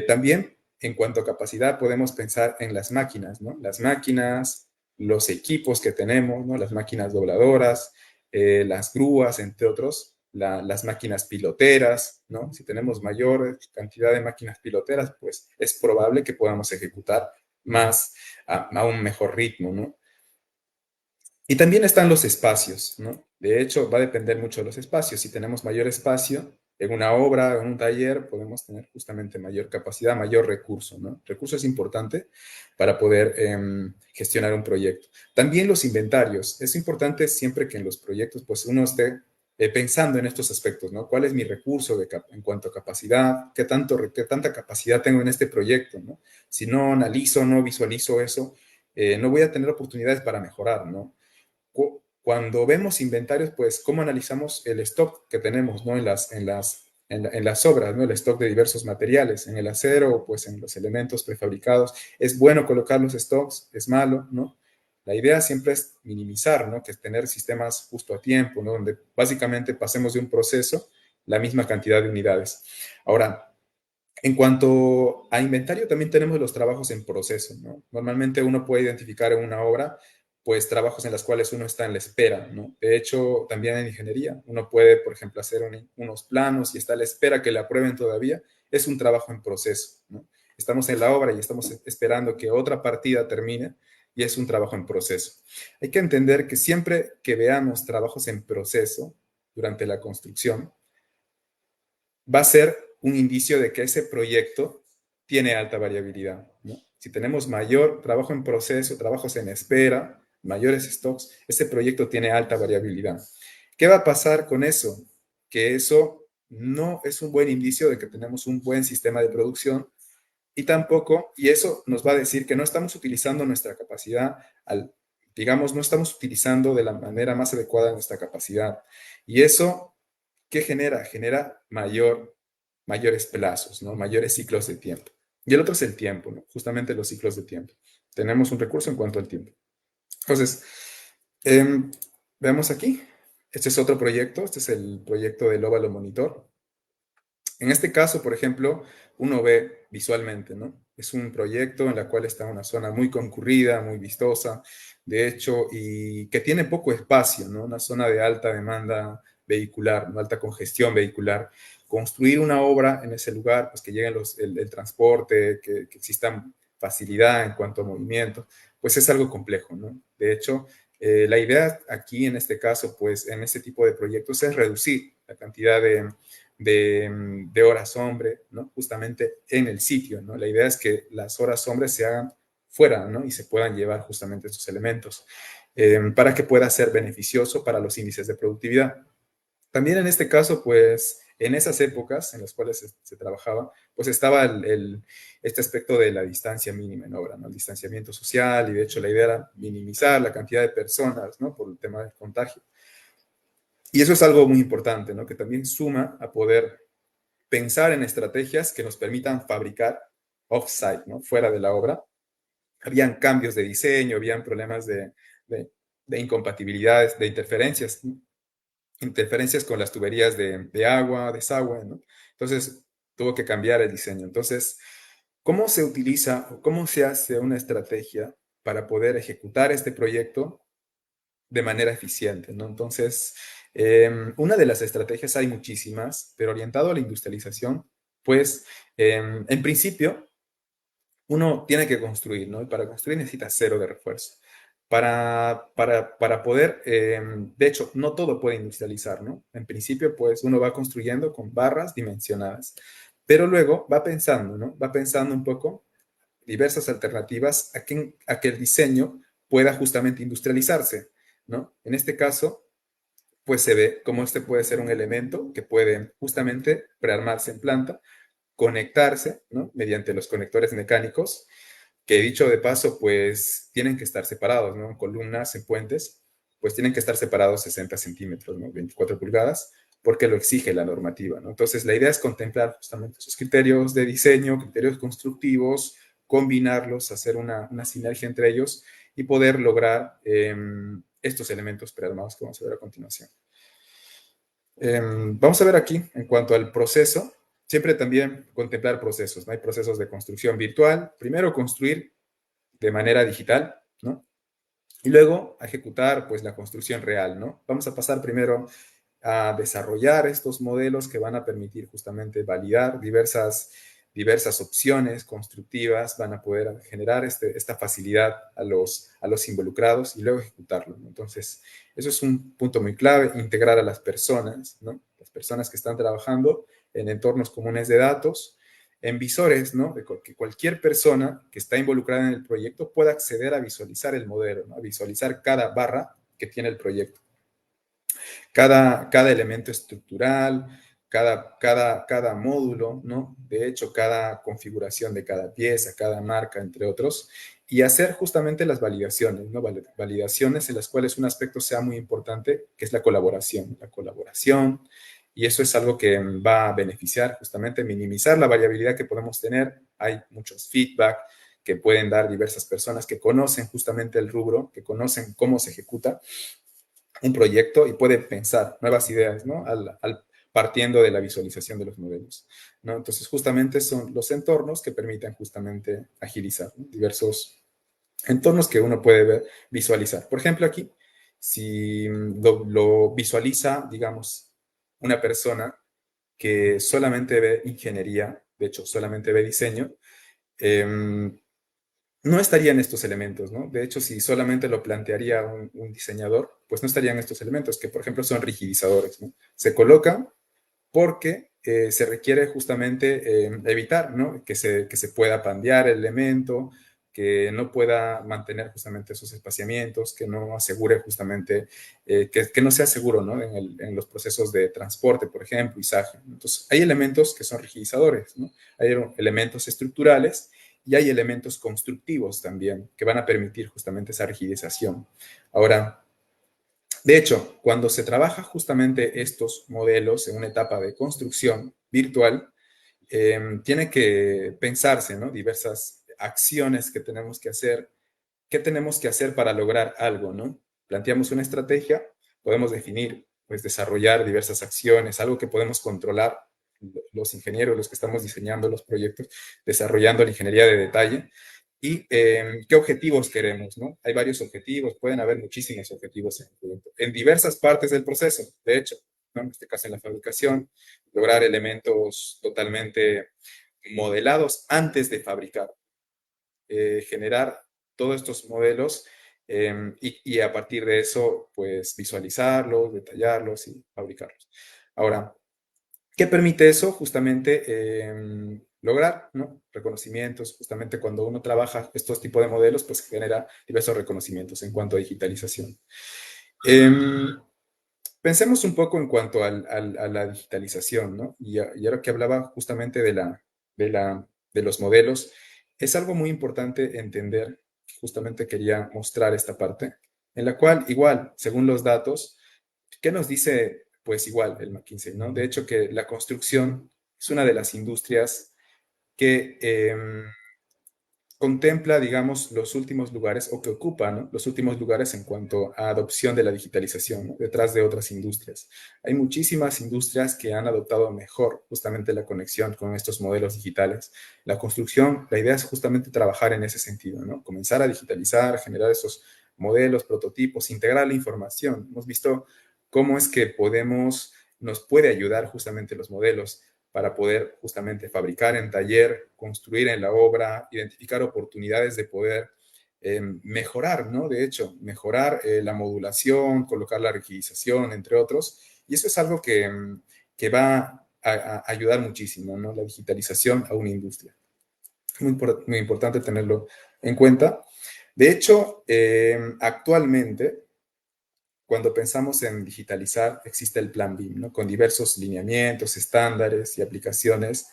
También, en cuanto a capacidad, podemos pensar en las máquinas, ¿no? Las máquinas, los equipos que tenemos, ¿no? Las máquinas dobladoras, las grúas, entre otros, las máquinas piloteras, ¿no? Si tenemos mayor cantidad de máquinas piloteras, pues es probable que podamos ejecutar más a un mejor ritmo, ¿no? Y también están los espacios, ¿no? De hecho, va a depender mucho de los espacios. Si tenemos mayor espacio en una obra, en un taller, podemos tener justamente mayor capacidad, mayor recurso, ¿no? Recurso es importante para poder gestionar un proyecto. También los inventarios. Es importante siempre que en los proyectos, pues uno esté pensando en estos aspectos, ¿no? ¿Cuál es mi recurso en cuanto a capacidad? ¿Qué tanta capacidad tengo en este proyecto, ¿no? Si no analizo, no visualizo eso, no voy a tener oportunidades para mejorar, ¿no? Cuando vemos inventarios, pues, ¿cómo analizamos el stock que tenemos, ¿no? En las obras, ¿no? El stock de diversos materiales, en el acero, pues en los elementos prefabricados. ¿Es bueno colocar los stocks? ¿Es malo? ¿No? La idea siempre es minimizar, ¿no? Que es tener sistemas justo a tiempo, ¿no? Donde básicamente pasemos de un proceso la misma cantidad de unidades. Ahora, en cuanto a inventario, también tenemos los trabajos en proceso, ¿no? Normalmente uno puede identificar en una obra, pues, trabajos en los cuales uno está en la espera, ¿no? De hecho, también en ingeniería, uno puede, por ejemplo, hacer unos planos y está a la espera que le aprueben todavía. Es un trabajo en proceso, ¿no? Estamos en la obra y estamos esperando que otra partida termine y es un trabajo en proceso. Hay que entender que siempre que veamos trabajos en proceso durante la construcción, va a ser un indicio de que ese proyecto tiene alta variabilidad, ¿no? Si tenemos mayor trabajo en proceso, trabajos en espera, mayores stocks, ese proyecto tiene alta variabilidad. ¿Qué va a pasar con eso? Que eso no es un buen indicio de que tenemos un buen sistema de producción y tampoco, y eso nos va a decir que no estamos utilizando nuestra capacidad digamos, no estamos utilizando de la manera más adecuada nuestra capacidad. Y eso, ¿qué genera? Genera mayor mayores plazos, ¿no? Mayores ciclos de tiempo. Y el otro es el tiempo, ¿no? Justamente los ciclos de tiempo. Tenemos un recurso en cuanto al tiempo. Entonces, em, veamos aquí. Este es otro proyecto. Este es el proyecto del óvalo monitor. En este caso, por ejemplo, uno ve visualmente, ¿no? Es un proyecto en la cual está una zona muy concurrida, muy vistosa, de hecho, y que tiene poco espacio, ¿no? Una zona de alta demanda vehicular, ¿no? Alta congestión vehicular. Construir una obra en ese lugar, pues que llegue el transporte, que exista facilidad en cuanto a movimiento, pues es algo complejo, ¿no? De hecho, la idea aquí, en este caso, pues en este tipo de proyectos es reducir la cantidad de horas hombre, ¿no? Justamente en el sitio, ¿no? La idea es que las horas hombre se hagan fuera, ¿no? Y se puedan llevar justamente estos elementos para que pueda ser beneficioso para los índices de productividad. También en este caso, pues, en esas épocas en las cuales se trabajaba, pues estaba este aspecto de la distancia mínima en obra, ¿no? El distanciamiento social, y de hecho la idea era minimizar la cantidad de personas, ¿no? Por el tema del contagio. Y eso es algo muy importante, ¿no? Que también suma a poder pensar en estrategias que nos permitan fabricar off-site, ¿no? Fuera de la obra. Habían cambios de diseño, habían problemas de incompatibilidades, de interferencias, ¿no? Interferencias con las tuberías de agua, desagüe, ¿no? Entonces, tuvo que cambiar el diseño. Entonces, ¿cómo se utiliza o cómo se hace una estrategia para poder ejecutar este proyecto de manera eficiente, ¿no? Entonces, una de las estrategias, hay muchísimas, pero orientado a la industrialización, pues, en principio, uno tiene que construir, ¿no? Y para construir necesita cero de refuerzo. Para poder, de hecho, no todo puede industrializar, ¿no? En principio, pues uno va construyendo con barras dimensionadas, pero luego va pensando, ¿no? Va pensando un poco diversas alternativas a que el diseño pueda justamente industrializarse, ¿no? En este caso, pues se ve cómo este puede ser un elemento que puede justamente prearmarse en planta, conectarse, ¿no? Mediante los conectores mecánicos, que dicho de paso, pues tienen que estar separados, ¿no? Columnas en puentes, pues tienen que estar separados 60 centímetros, ¿no? 24 pulgadas, porque lo exige la normativa, ¿no? Entonces, la idea es contemplar justamente esos criterios de diseño, criterios constructivos, combinarlos, hacer una sinergia entre ellos y poder lograr estos elementos prearmados que vamos a ver a continuación. Vamos a ver aquí, en cuanto al proceso, siempre también contemplar procesos, ¿no? Hay procesos de construcción virtual. Primero, construir de manera digital, ¿no? Y luego ejecutar, pues, la construcción real, ¿no? Vamos a pasar primero a desarrollar estos modelos que van a permitir justamente validar diversas opciones constructivas, van a poder generar esta facilidad a los involucrados y luego ejecutarlo, ¿no? Entonces, eso es un punto muy clave, integrar a las personas, ¿no? Las personas que están trabajando en entornos comunes de datos, en visores, ¿no? De que cualquier persona que está involucrada en el proyecto pueda acceder a visualizar el modelo, ¿no? A visualizar cada barra que tiene el proyecto. Cada elemento estructural, cada módulo, ¿no? De hecho, cada configuración de cada pieza, cada marca, entre otros, y hacer justamente las validaciones, ¿no? Validaciones en las cuales un aspecto sea muy importante, que es la colaboración. La colaboración, y eso es algo que va a beneficiar justamente, minimizar la variabilidad que podemos tener. Hay muchos feedback que pueden dar diversas personas que conocen justamente el rubro, que conocen cómo se ejecuta un proyecto y puede pensar nuevas ideas, ¿no? Partiendo de la visualización de los modelos, ¿no? Entonces, justamente son los entornos que permiten justamente agilizar, ¿no? Diversos entornos que uno puede visualizar. Por ejemplo, aquí, si lo visualiza, digamos, una persona que solamente ve ingeniería, de hecho, solamente ve diseño, no estarían estos elementos, ¿no? De hecho, si solamente lo plantearía un diseñador, pues no estarían estos elementos, que por ejemplo son rigidizadores, ¿no? Se colocan porque se requiere justamente evitar, ¿no? Que se pueda pandear el elemento, que no pueda mantener justamente esos espaciamientos, que no asegure justamente, que no sea seguro, ¿no? En los procesos de transporte, por ejemplo, izaje. Entonces, hay elementos que son rigidizadores, ¿no? Hay elementos estructurales y hay elementos constructivos también que van a permitir justamente esa rigidización. Ahora, de hecho, cuando se trabaja justamente estos modelos en una etapa de construcción virtual, tiene que pensarse, ¿no? Diversas acciones que tenemos que hacer. ¿Qué tenemos que hacer para lograr algo, ¿no? Planteamos una estrategia, podemos definir, pues desarrollar diversas acciones, algo que podemos controlar los ingenieros, los que estamos diseñando los proyectos, desarrollando la ingeniería de detalle y qué objetivos queremos, ¿no? Hay varios objetivos, pueden haber muchísimos objetivos en el proyecto, en diversas partes del proceso, de hecho, ¿no? En este caso en la fabricación, lograr elementos totalmente modelados antes de fabricar, generar todos estos modelos y a partir de eso, pues visualizarlos, detallarlos y fabricarlos. Ahora, ¿qué permite eso? Justamente lograr, ¿no? Reconocimientos. Justamente cuando uno trabaja estos tipos de modelos, pues genera diversos reconocimientos en cuanto a digitalización. Eh, Pensemos un poco en cuanto a la digitalización, ¿no? Y ahora que hablaba justamente de los modelos, es algo muy importante entender, justamente quería mostrar esta parte, en la cual igual, según los datos, ¿qué nos dice? Pues igual el McKinsey, ¿no? De hecho, que la construcción es una de las industrias que contempla, digamos, los últimos lugares o que ocupa, ¿no? Los últimos lugares en cuanto a adopción de la digitalización, ¿no? Detrás de otras industrias. Hay muchísimas industrias que han adoptado mejor justamente la conexión con estos modelos digitales. La construcción, la idea es justamente trabajar en ese sentido, ¿no? Comenzar a digitalizar, generar esos modelos, prototipos, integrar la información. Hemos visto cómo es que nos puede ayudar justamente los modelos para poder justamente fabricar en taller, construir en la obra, identificar oportunidades de poder mejorar, ¿no? De hecho, mejorar la modulación, colocar la rigidización, entre otros. Y eso es algo que va a ayudar muchísimo, ¿no? La digitalización a una industria. Muy importante tenerlo en cuenta. De hecho, actualmente, cuando pensamos en digitalizar, existe el Plan BIM, ¿no? Con diversos lineamientos, estándares y aplicaciones,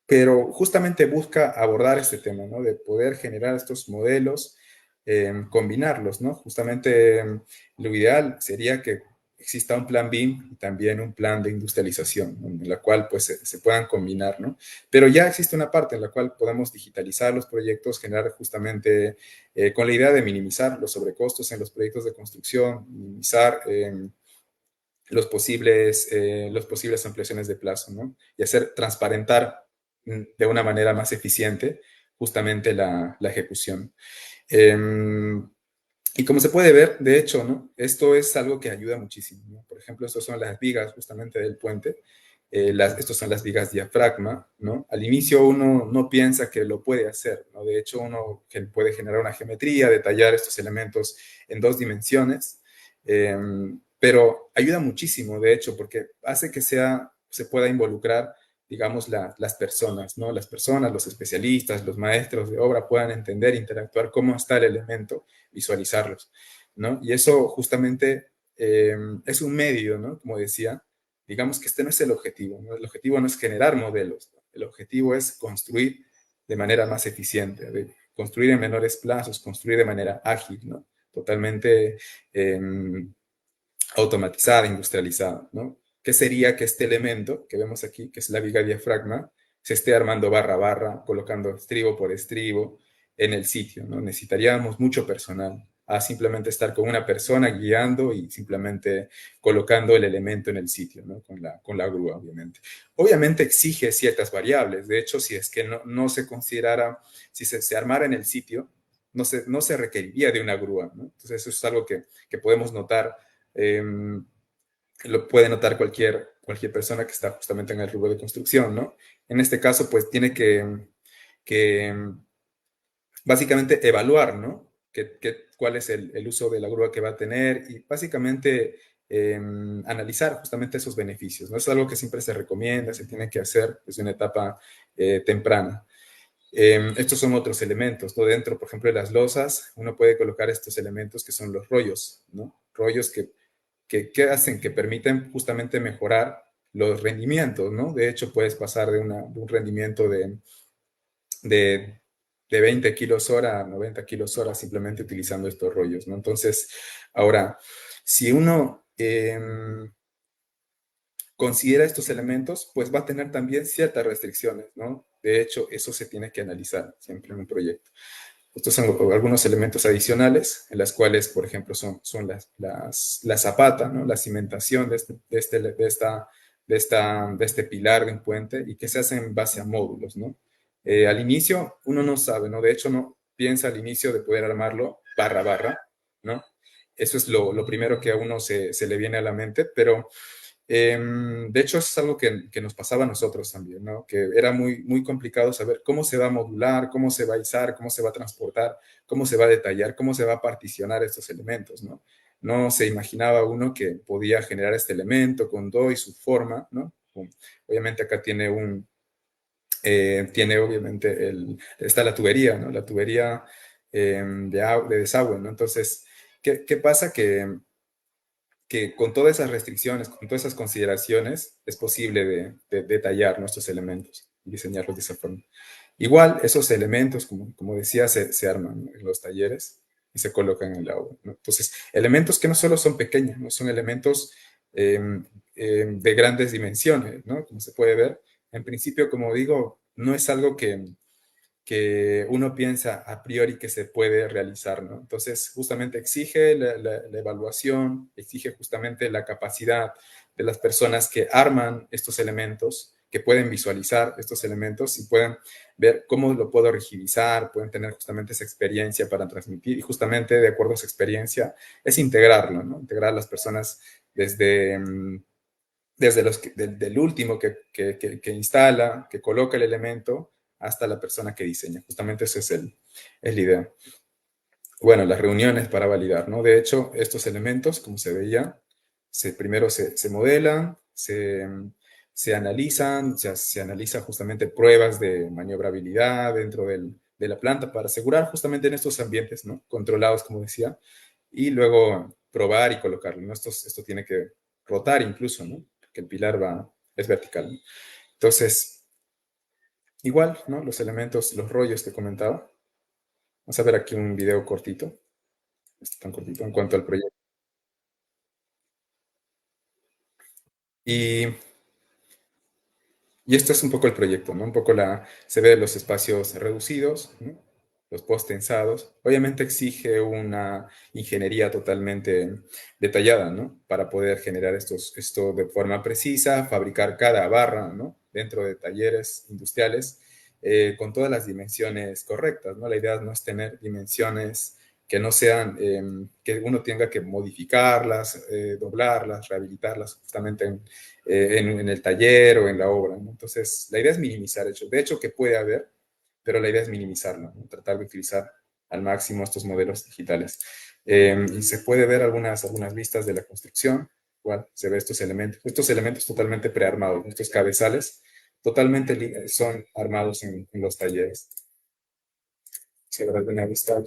pero justamente busca abordar este tema, ¿no? De poder generar estos modelos, combinarlos, ¿no? Justamente lo ideal sería que exista un plan BIM y también un plan de industrialización, ¿no? En la cual pues se puedan combinar, ¿no? Pero ya existe una parte en la cual podemos digitalizar los proyectos, generar justamente con la idea de minimizar los sobrecostos en los proyectos de construcción, minimizar los posibles ampliaciones de plazo, ¿no? Y hacer transparentar de una manera más eficiente justamente la ejecución. Eh, y como se puede ver, de hecho, ¿no? Esto es algo que ayuda muchísimo, ¿no? Por ejemplo, estas son las vigas justamente del puente. Estas son las vigas diafragma, ¿no? Al inicio uno no piensa que lo puede hacer, ¿no? De hecho, uno puede generar una geometría, detallar estos elementos en dos dimensiones, eh, pero ayuda muchísimo, de hecho, porque hace que se pueda involucrar, digamos, las personas, ¿no? Las personas, los especialistas, los maestros de obra puedan entender, interactuar cómo está el elemento, visualizarlos, ¿no? Y eso justamente es un medio, ¿no? Como decía, digamos que este no es el objetivo, ¿no? El objetivo no es generar modelos, ¿no? El objetivo es construir de manera más eficiente, de construir en menores plazos, construir de manera ágil, ¿no? Totalmente automatizada, industrializada, ¿no? ¿Qué sería que este elemento que vemos aquí, que es la viga diafragma, se esté armando barra a barra, colocando estribo por estribo en el sitio, ¿no? Necesitaríamos mucho personal a simplemente estar con una persona guiando y simplemente colocando el elemento en el sitio, ¿no? Con la grúa, obviamente. Obviamente exige ciertas variables. De hecho, si es que no se considerara, si se armara en el sitio, no se requeriría de una grúa, ¿no? Entonces, eso es algo que podemos notar eh, lo puede notar cualquier persona que está justamente en el rubro de construcción, ¿no? En este caso, pues tiene que básicamente evaluar, ¿no? Cuál es el uso de la grúa que va a tener y básicamente analizar justamente esos beneficios, ¿no? Es algo que siempre se recomienda, se tiene que hacer desde una etapa temprana. Estos son otros elementos, ¿no? Dentro, por ejemplo, de las losas, uno puede colocar estos elementos que son los rollos, ¿no? Rollos que hacen, que permiten justamente mejorar los rendimientos, ¿no? De hecho, puedes pasar de un rendimiento de, de 20 kilos hora a 90 kilos hora simplemente utilizando estos rollos, ¿no? Entonces, ahora, si uno considera estos elementos, pues va a tener también ciertas restricciones, ¿no? De hecho, eso se tiene que analizar siempre en un proyecto. Estos son algunos elementos adicionales, en las cuales, por ejemplo, son la zapata, ¿no? La cimentación de este pilar de un puente y que se hace en base a módulos, ¿no? Al inicio uno no sabe, ¿no? De hecho, no piensa al inicio de poder armarlo barra a barra, ¿no? Eso es lo primero que a uno se le viene a la mente, pero de hecho, eso es algo que nos pasaba a nosotros también, ¿no? Que era muy complicado saber cómo se va a modular, cómo se va a izar, cómo se va a transportar, cómo se va a detallar, cómo se va a particionar estos elementos, ¿no? No se imaginaba uno que podía generar este elemento con todo y su forma, ¿no? Obviamente acá tiene obviamente, está la tubería, ¿no? La tubería de desagüe, ¿no? Entonces, ¿qué pasa? Que con todas esas restricciones, con todas esas consideraciones, es posible de detallar nuestros elementos y diseñarlos de esa forma. Igual, esos elementos, como decía, se arman en los talleres y se colocan en la obra, ¿no? Entonces, elementos que no solo son pequeños, no son elementos eh, de grandes dimensiones, ¿no? Como se puede ver. En principio, como digo, no es algo que uno piensa a priori que se puede realizar, ¿no? Entonces, justamente exige la evaluación, exige justamente la capacidad de las personas que arman estos elementos, que pueden visualizar estos elementos y pueden ver cómo lo puedo rigidizar, pueden tener justamente esa experiencia para transmitir y justamente de acuerdo a esa experiencia es integrarlo, ¿no? Integrar a las personas desde, del último que instala, que coloca el elemento, hasta la persona que diseña. Justamente esa es la idea. Bueno, las reuniones para validar, ¿no? De hecho, estos elementos, como se veía, primero se modelan, se analizan, se analiza justamente pruebas de maniobrabilidad dentro de la planta para asegurar justamente en estos ambientes, ¿no? Controlados, como decía, y luego probar y colocarlo, ¿no? Esto tiene que rotar incluso, ¿no? Porque el pilar es vertical, ¿no? Entonces, igual, ¿no? Los elementos, los rollos que comentaba. Vamos a ver aquí un video cortito, no está tan cortito en cuanto al proyecto. Y, y esto es un poco el proyecto, ¿no? Un poco se ve los espacios reducidos, ¿no? Los post-tensados. Obviamente exige una ingeniería totalmente detallada, ¿no? Para poder generar esto de forma precisa, fabricar cada barra, ¿no? Dentro de talleres industriales, con todas las dimensiones correctas, ¿no? La idea no es tener dimensiones que no sean, que uno tenga que modificarlas, doblarlas, rehabilitarlas justamente en el taller o en la obra, ¿no? Entonces, la idea es minimizar eso. De hecho, que puede haber, pero la idea es minimizarlo, ¿no? Tratar de utilizar al máximo estos modelos digitales. Y se puede ver algunas vistas de la construcción, igual se ve estos elementos totalmente prearmados, estos cabezales totalmente son armados en los talleres. Se verá de una vista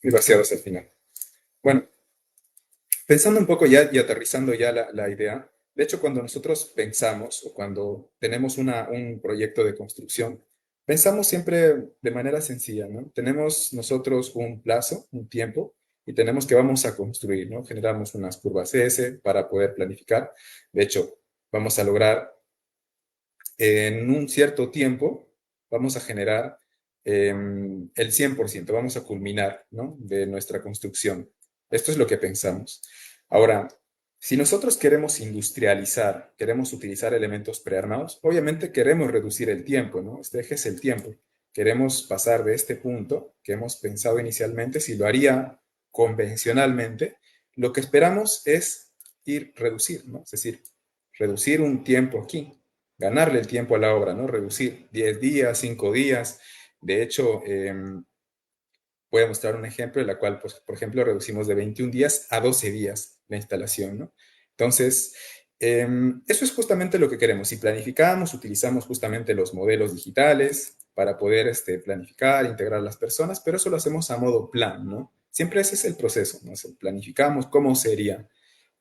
y vaciados al final. Bueno, pensando un poco ya y aterrizando ya la idea, de hecho, cuando nosotros pensamos o cuando tenemos un proyecto de construcción, pensamos siempre de manera sencilla, ¿no? Tenemos nosotros un plazo, un tiempo, y tenemos que vamos a construir, ¿no? Generamos unas curvas S para poder planificar. De hecho, vamos a lograr en un cierto tiempo, vamos a generar el 100%, vamos a culminar, ¿no? De nuestra construcción. Esto es lo que pensamos. Ahora, si nosotros queremos industrializar, queremos utilizar elementos prearmados, obviamente queremos reducir el tiempo, ¿no? Este eje es el tiempo. Queremos pasar de este punto que hemos pensado inicialmente, si lo haría convencionalmente, lo que esperamos es reducir, ¿no? Es decir, reducir un tiempo aquí, ganarle el tiempo a la obra, ¿no? Reducir 10 días, 5 días. De hecho, voy a mostrar un ejemplo en la cual, pues, por ejemplo, reducimos de 21 días a 12 días la instalación, ¿no? Entonces, eso es justamente lo que queremos. Si planificamos, utilizamos justamente los modelos digitales para poder planificar, integrar a las personas, pero eso lo hacemos a modo plan, ¿no? Siempre ese es el proceso, ¿no? Planificamos cómo sería.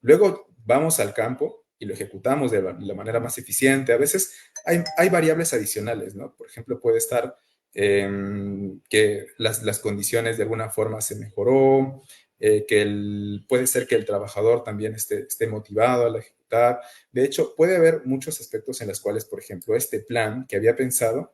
Luego vamos al campo y lo ejecutamos de la manera más eficiente. A veces hay variables adicionales, ¿no? Por ejemplo, puede estar que las condiciones de alguna forma se mejoró, puede ser que el trabajador también esté motivado al ejecutar. De hecho, puede haber muchos aspectos en los cuales, por ejemplo, este plan que había pensado,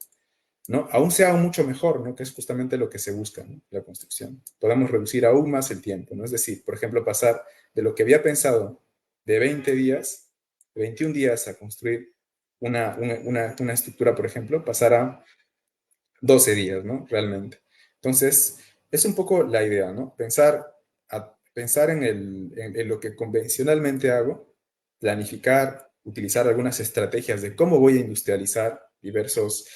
¿no? Aún sea mucho mejor, ¿no? Que es justamente lo que se busca, ¿no? La construcción. Podamos reducir aún más el tiempo, ¿no? Es decir, por ejemplo, pasar de lo que había pensado de 20 días, 21 días a construir una estructura, por ejemplo, pasar a 12 días, ¿no? Realmente. Entonces, es un poco la idea, ¿no? Pensar en lo que convencionalmente hago, planificar, utilizar algunas estrategias de cómo voy a industrializar diversos,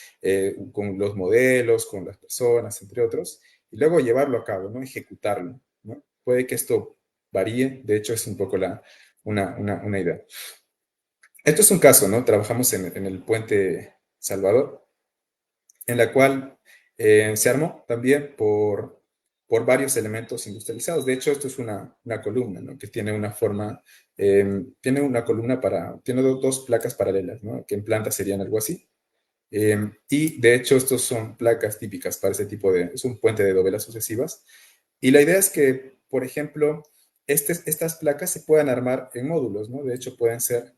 con los modelos, con las personas, entre otros, y luego llevarlo a cabo, ¿no? Ejecutarlo, ¿no? Puede que esto varíe, de hecho es un poco una idea. Esto es un caso, ¿no? Trabajamos en el puente Salvador, en la cual se armó también por varios elementos industrializados. De hecho, esto es una columna, ¿no? Que tiene una forma, tiene una columna tiene dos placas paralelas, ¿no? Que en planta serían algo así. Y de hecho, estos son placas típicas para ese tipo es un puente de dovelas sucesivas. Y la idea es que, por ejemplo, estas placas se puedan armar en módulos, ¿no? De hecho, pueden ser,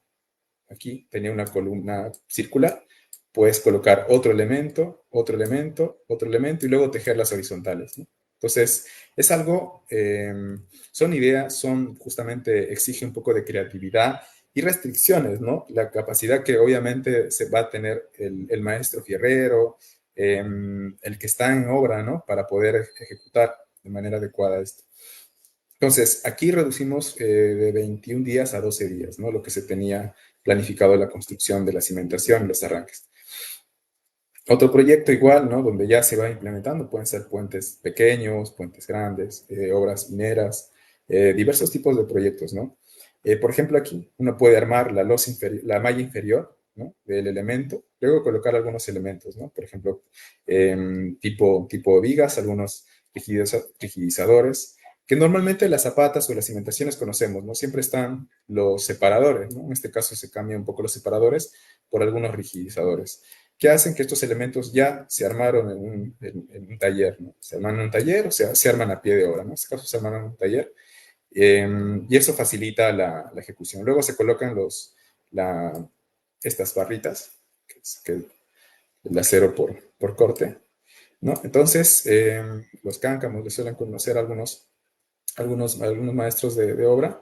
aquí tenía una columna circular, puedes colocar otro elemento, otro elemento, otro elemento y luego tejerlas horizontales, ¿no? Entonces, es algo, son ideas, justamente exige un poco de creatividad y restricciones, ¿no? La capacidad que obviamente se va a tener el maestro fierrero, el que está en obra, ¿no? Para poder ejecutar de manera adecuada esto. Entonces, aquí reducimos de 21 días a 12 días, ¿no? Lo que se tenía planificado la construcción de la cimentación y los arranques. Otro proyecto igual, ¿no? Donde ya se va implementando, pueden ser puentes pequeños, puentes grandes, obras mineras, diversos tipos de proyectos, ¿no? Por ejemplo, aquí uno puede armar la malla inferior, ¿no? Del elemento, luego colocar algunos elementos, ¿no? Por ejemplo, tipo vigas, algunos rigidizadores, que normalmente las zapatas o las cimentaciones conocemos, ¿no? Siempre están los separadores, ¿no? En este caso se cambian un poco los separadores por algunos rigidizadores que hacen que estos elementos ya se armaron en un taller, ¿no? Se arman en un taller o se arman a pie de obra, ¿no? En este caso se arman en un taller y eso facilita la ejecución. Luego se colocan estas barritas, que es el acero por corte, ¿no? Entonces, los cáncamos les suelen conocer algunos maestros de obra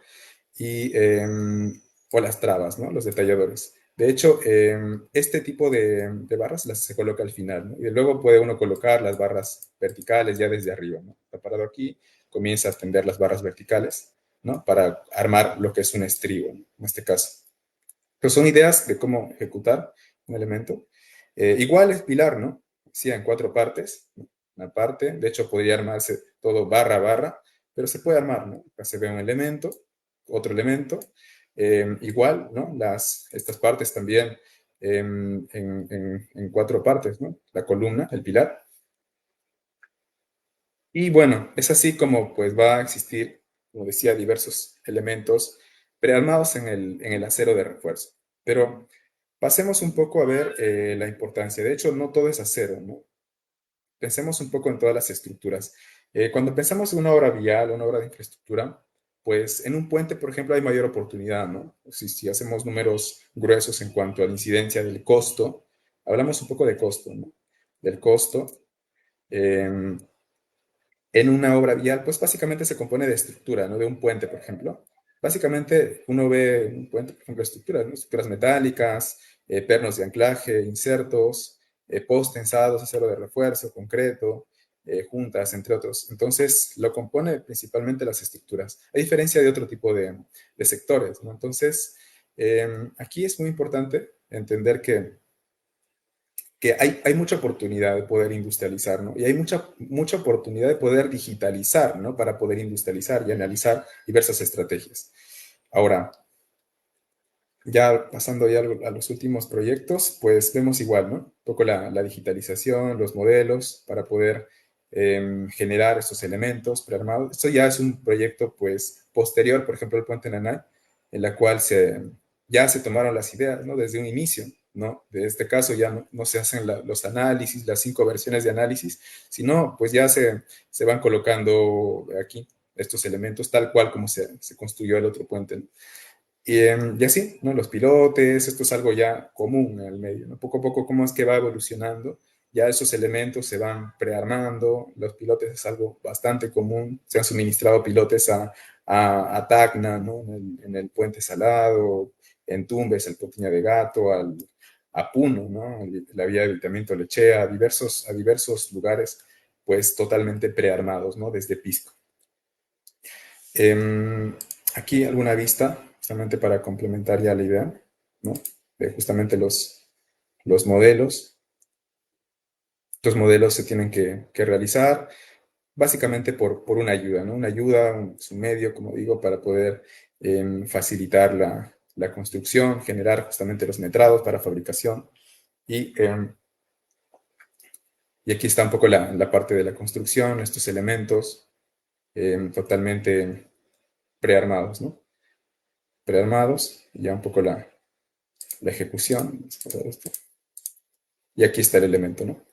o las trabas, ¿no? Los detalladores. De hecho, este tipo de barras se coloca al final, ¿no? Y luego puede uno colocar las barras verticales ya desde arriba, ¿no? Está parado aquí, comienza a tender las barras verticales, ¿no? Para armar lo que es un estribo, ¿no? En este caso. Pero son ideas de cómo ejecutar un elemento. Igual es pilar, ¿no? Sí, en 4 partes, ¿no? Una parte, de hecho podría armarse todo barra a barra, pero se puede armar, ¿no? Acá se ve un elemento, otro elemento, igual, ¿no? Estas partes también en 4 partes, ¿no? La columna, el pilar. Y bueno, es así como pues va a existir, como decía, diversos elementos prearmados en el acero de refuerzo. Pero pasemos un poco a ver la importancia. De hecho, no todo es acero, ¿no? Pensemos un poco en todas las estructuras. Cuando pensamos en una obra vial, una obra de infraestructura, pues en un puente, por ejemplo, hay mayor oportunidad, ¿no? Si hacemos números gruesos en cuanto a la incidencia del costo, hablamos un poco de costo, ¿no? Del costo. Eh, en una obra vial, pues básicamente se compone de estructura, ¿no? De un puente, por ejemplo. Básicamente uno ve un puente, por ejemplo, estructuras, ¿no? Estructuras metálicas, pernos de anclaje, insertos, post tensados, acero de refuerzo, concreto, juntas, entre otros. Entonces, lo compone principalmente las estructuras, a diferencia de otro tipo de sectores, ¿no? Entonces, aquí es muy importante entender que hay mucha oportunidad de poder industrializar, ¿no? Y hay mucha oportunidad de poder digitalizar, ¿no? Para poder industrializar y analizar diversas estrategias. Ahora, ya pasando ya a los últimos proyectos, pues vemos igual, ¿no? Un poco la digitalización, los modelos para poder generar estos elementos prearmados. Esto ya es un proyecto, pues, posterior, por ejemplo, el Puente Nanay, en la cual ya se tomaron las ideas, ¿no? Desde un inicio, ¿no? De este caso ya no se hacen los análisis, las 5 versiones de análisis, sino pues ya se van colocando aquí estos elementos tal cual como se construyó el otro puente, ¿no? Y así, ¿no? Los pilotes, esto es algo ya común en el medio, ¿no? Poco a poco, cómo es que va evolucionando, ya esos elementos se van prearmando, los pilotes es algo bastante común, se han suministrado pilotes a Tacna, ¿no? En el Puente Salado, en Tumbes, el Potiña de Gato, a Puno, ¿no? La vía de evitamiento Lechea, a diversos lugares, pues totalmente prearmados, ¿no? Desde Pisco. Eh, Aquí alguna vista, justamente para complementar ya la idea, ¿no? De justamente los modelos. Los modelos se tienen que realizar básicamente por una ayuda, ¿no? Una ayuda, es un medio, como digo, para poder facilitar la construcción, generar justamente los metrados para fabricación. Y aquí está un poco la parte de la construcción, estos elementos totalmente prearmados, ¿no? Prearmados, y ya un poco la ejecución. Y aquí está el elemento, ¿no?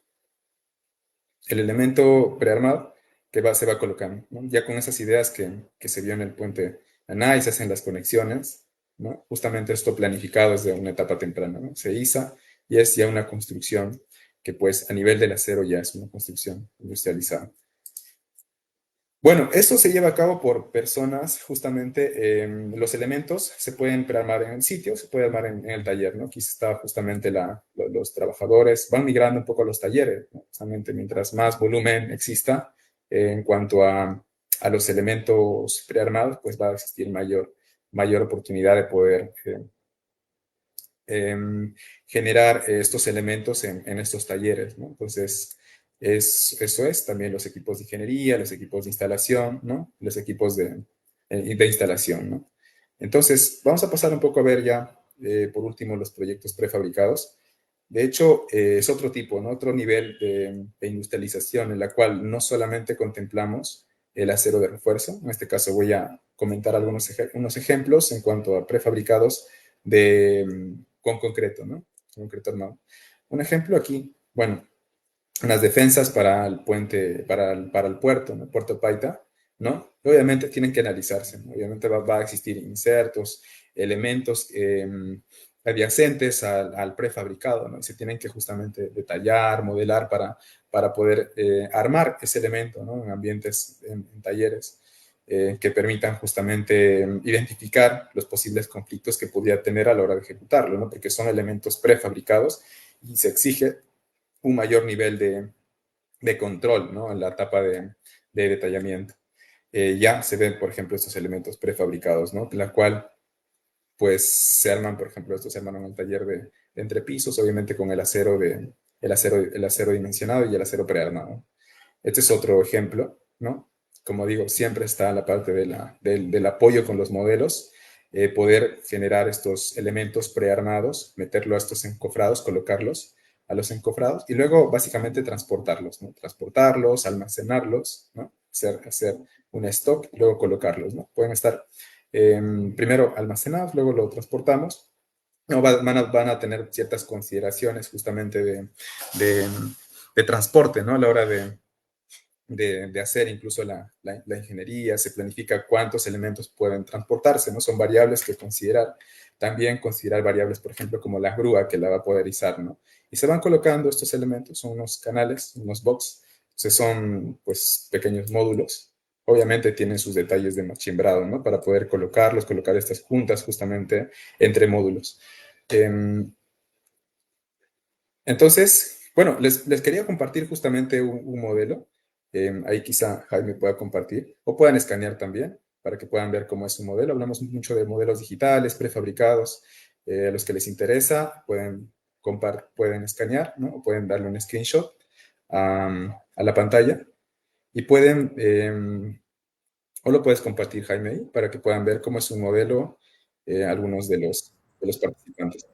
El elemento prearmado que se va colocando, ¿no? Ya con esas ideas que se vio en el puente Anay, se hacen las conexiones, ¿no? Justamente esto planificado desde una etapa temprana, ¿no? Se iza y es ya una construcción que pues a nivel del acero ya es una construcción industrializada. Bueno, esto se lleva a cabo por personas, justamente los elementos se pueden prearmar en el sitio, se puede armar en el taller, ¿no? Aquí está justamente los trabajadores, van migrando un poco a los talleres, ¿no? Justamente mientras más volumen exista en cuanto a los elementos prearmados, pues va a existir mayor oportunidad de poder generar estos elementos en estos talleres, ¿no? Entonces, eso es también los equipos de ingeniería, los equipos de instalación, ¿no? Los equipos de instalación, ¿no? Entonces, vamos a pasar un poco a ver ya, por último, los proyectos prefabricados. De hecho, es otro tipo, ¿no? Otro nivel de industrialización en la cual no solamente contemplamos el acero de refuerzo. En este caso voy a comentar unos ejemplos en cuanto a prefabricados con concreto, ¿no? Concreto armado. Un ejemplo aquí, bueno, unas defensas para el puente, para el puerto, ¿no? Puerto Paita, ¿no? Obviamente tienen que analizarse, ¿no? Obviamente va a existir insertos, elementos adyacentes al prefabricado, ¿no? Y se tienen que justamente detallar, modelar para poder armar ese elemento, ¿no? En ambientes, en talleres. Que permitan justamente identificar los posibles conflictos que podría tener a la hora de ejecutarlo, ¿no? Porque son elementos prefabricados y se exige un mayor nivel de control, ¿no? En la etapa de detallamiento. Ya se ven, por ejemplo, estos elementos prefabricados, ¿no? La cual, pues, se arman, por ejemplo, estos se arman en el taller de entrepisos, obviamente con el acero dimensionado y el acero prearmado. Este es otro ejemplo, ¿no? Como digo, siempre está la parte del apoyo con los modelos, poder generar estos elementos prearmados, meterlo a estos encofrados, colocarlos a los encofrados y luego básicamente transportarlos, ¿no? Transportarlos, almacenarlos, ¿no? Hacer un stock y luego colocarlos, ¿no? Pueden estar primero almacenados, luego lo transportamos. No, van a tener ciertas consideraciones justamente de, de transporte, ¿no? A la hora de hacer incluso la ingeniería, se planifica cuántos elementos pueden transportarse, ¿no? Son variables que considerar. También considerar variables, por ejemplo, como la grúa que la va a poder izar, ¿no? Y se van colocando estos elementos, son unos canales, unos box, entonces son pues pequeños módulos. Obviamente tienen sus detalles de machimbrado, ¿no? Para poder colocarlos, colocar estas juntas justamente entre módulos. Entonces, bueno, les quería compartir justamente un modelo. Ahí quizá Jaime pueda compartir o puedan escanear también para que puedan ver cómo es su modelo. Hablamos mucho de modelos digitales, prefabricados. A los que les interesa pueden escanear, ¿no? O pueden darle un screenshot a la pantalla y o lo puedes compartir, Jaime, ahí, para que puedan ver cómo es su modelo algunos de los participantes.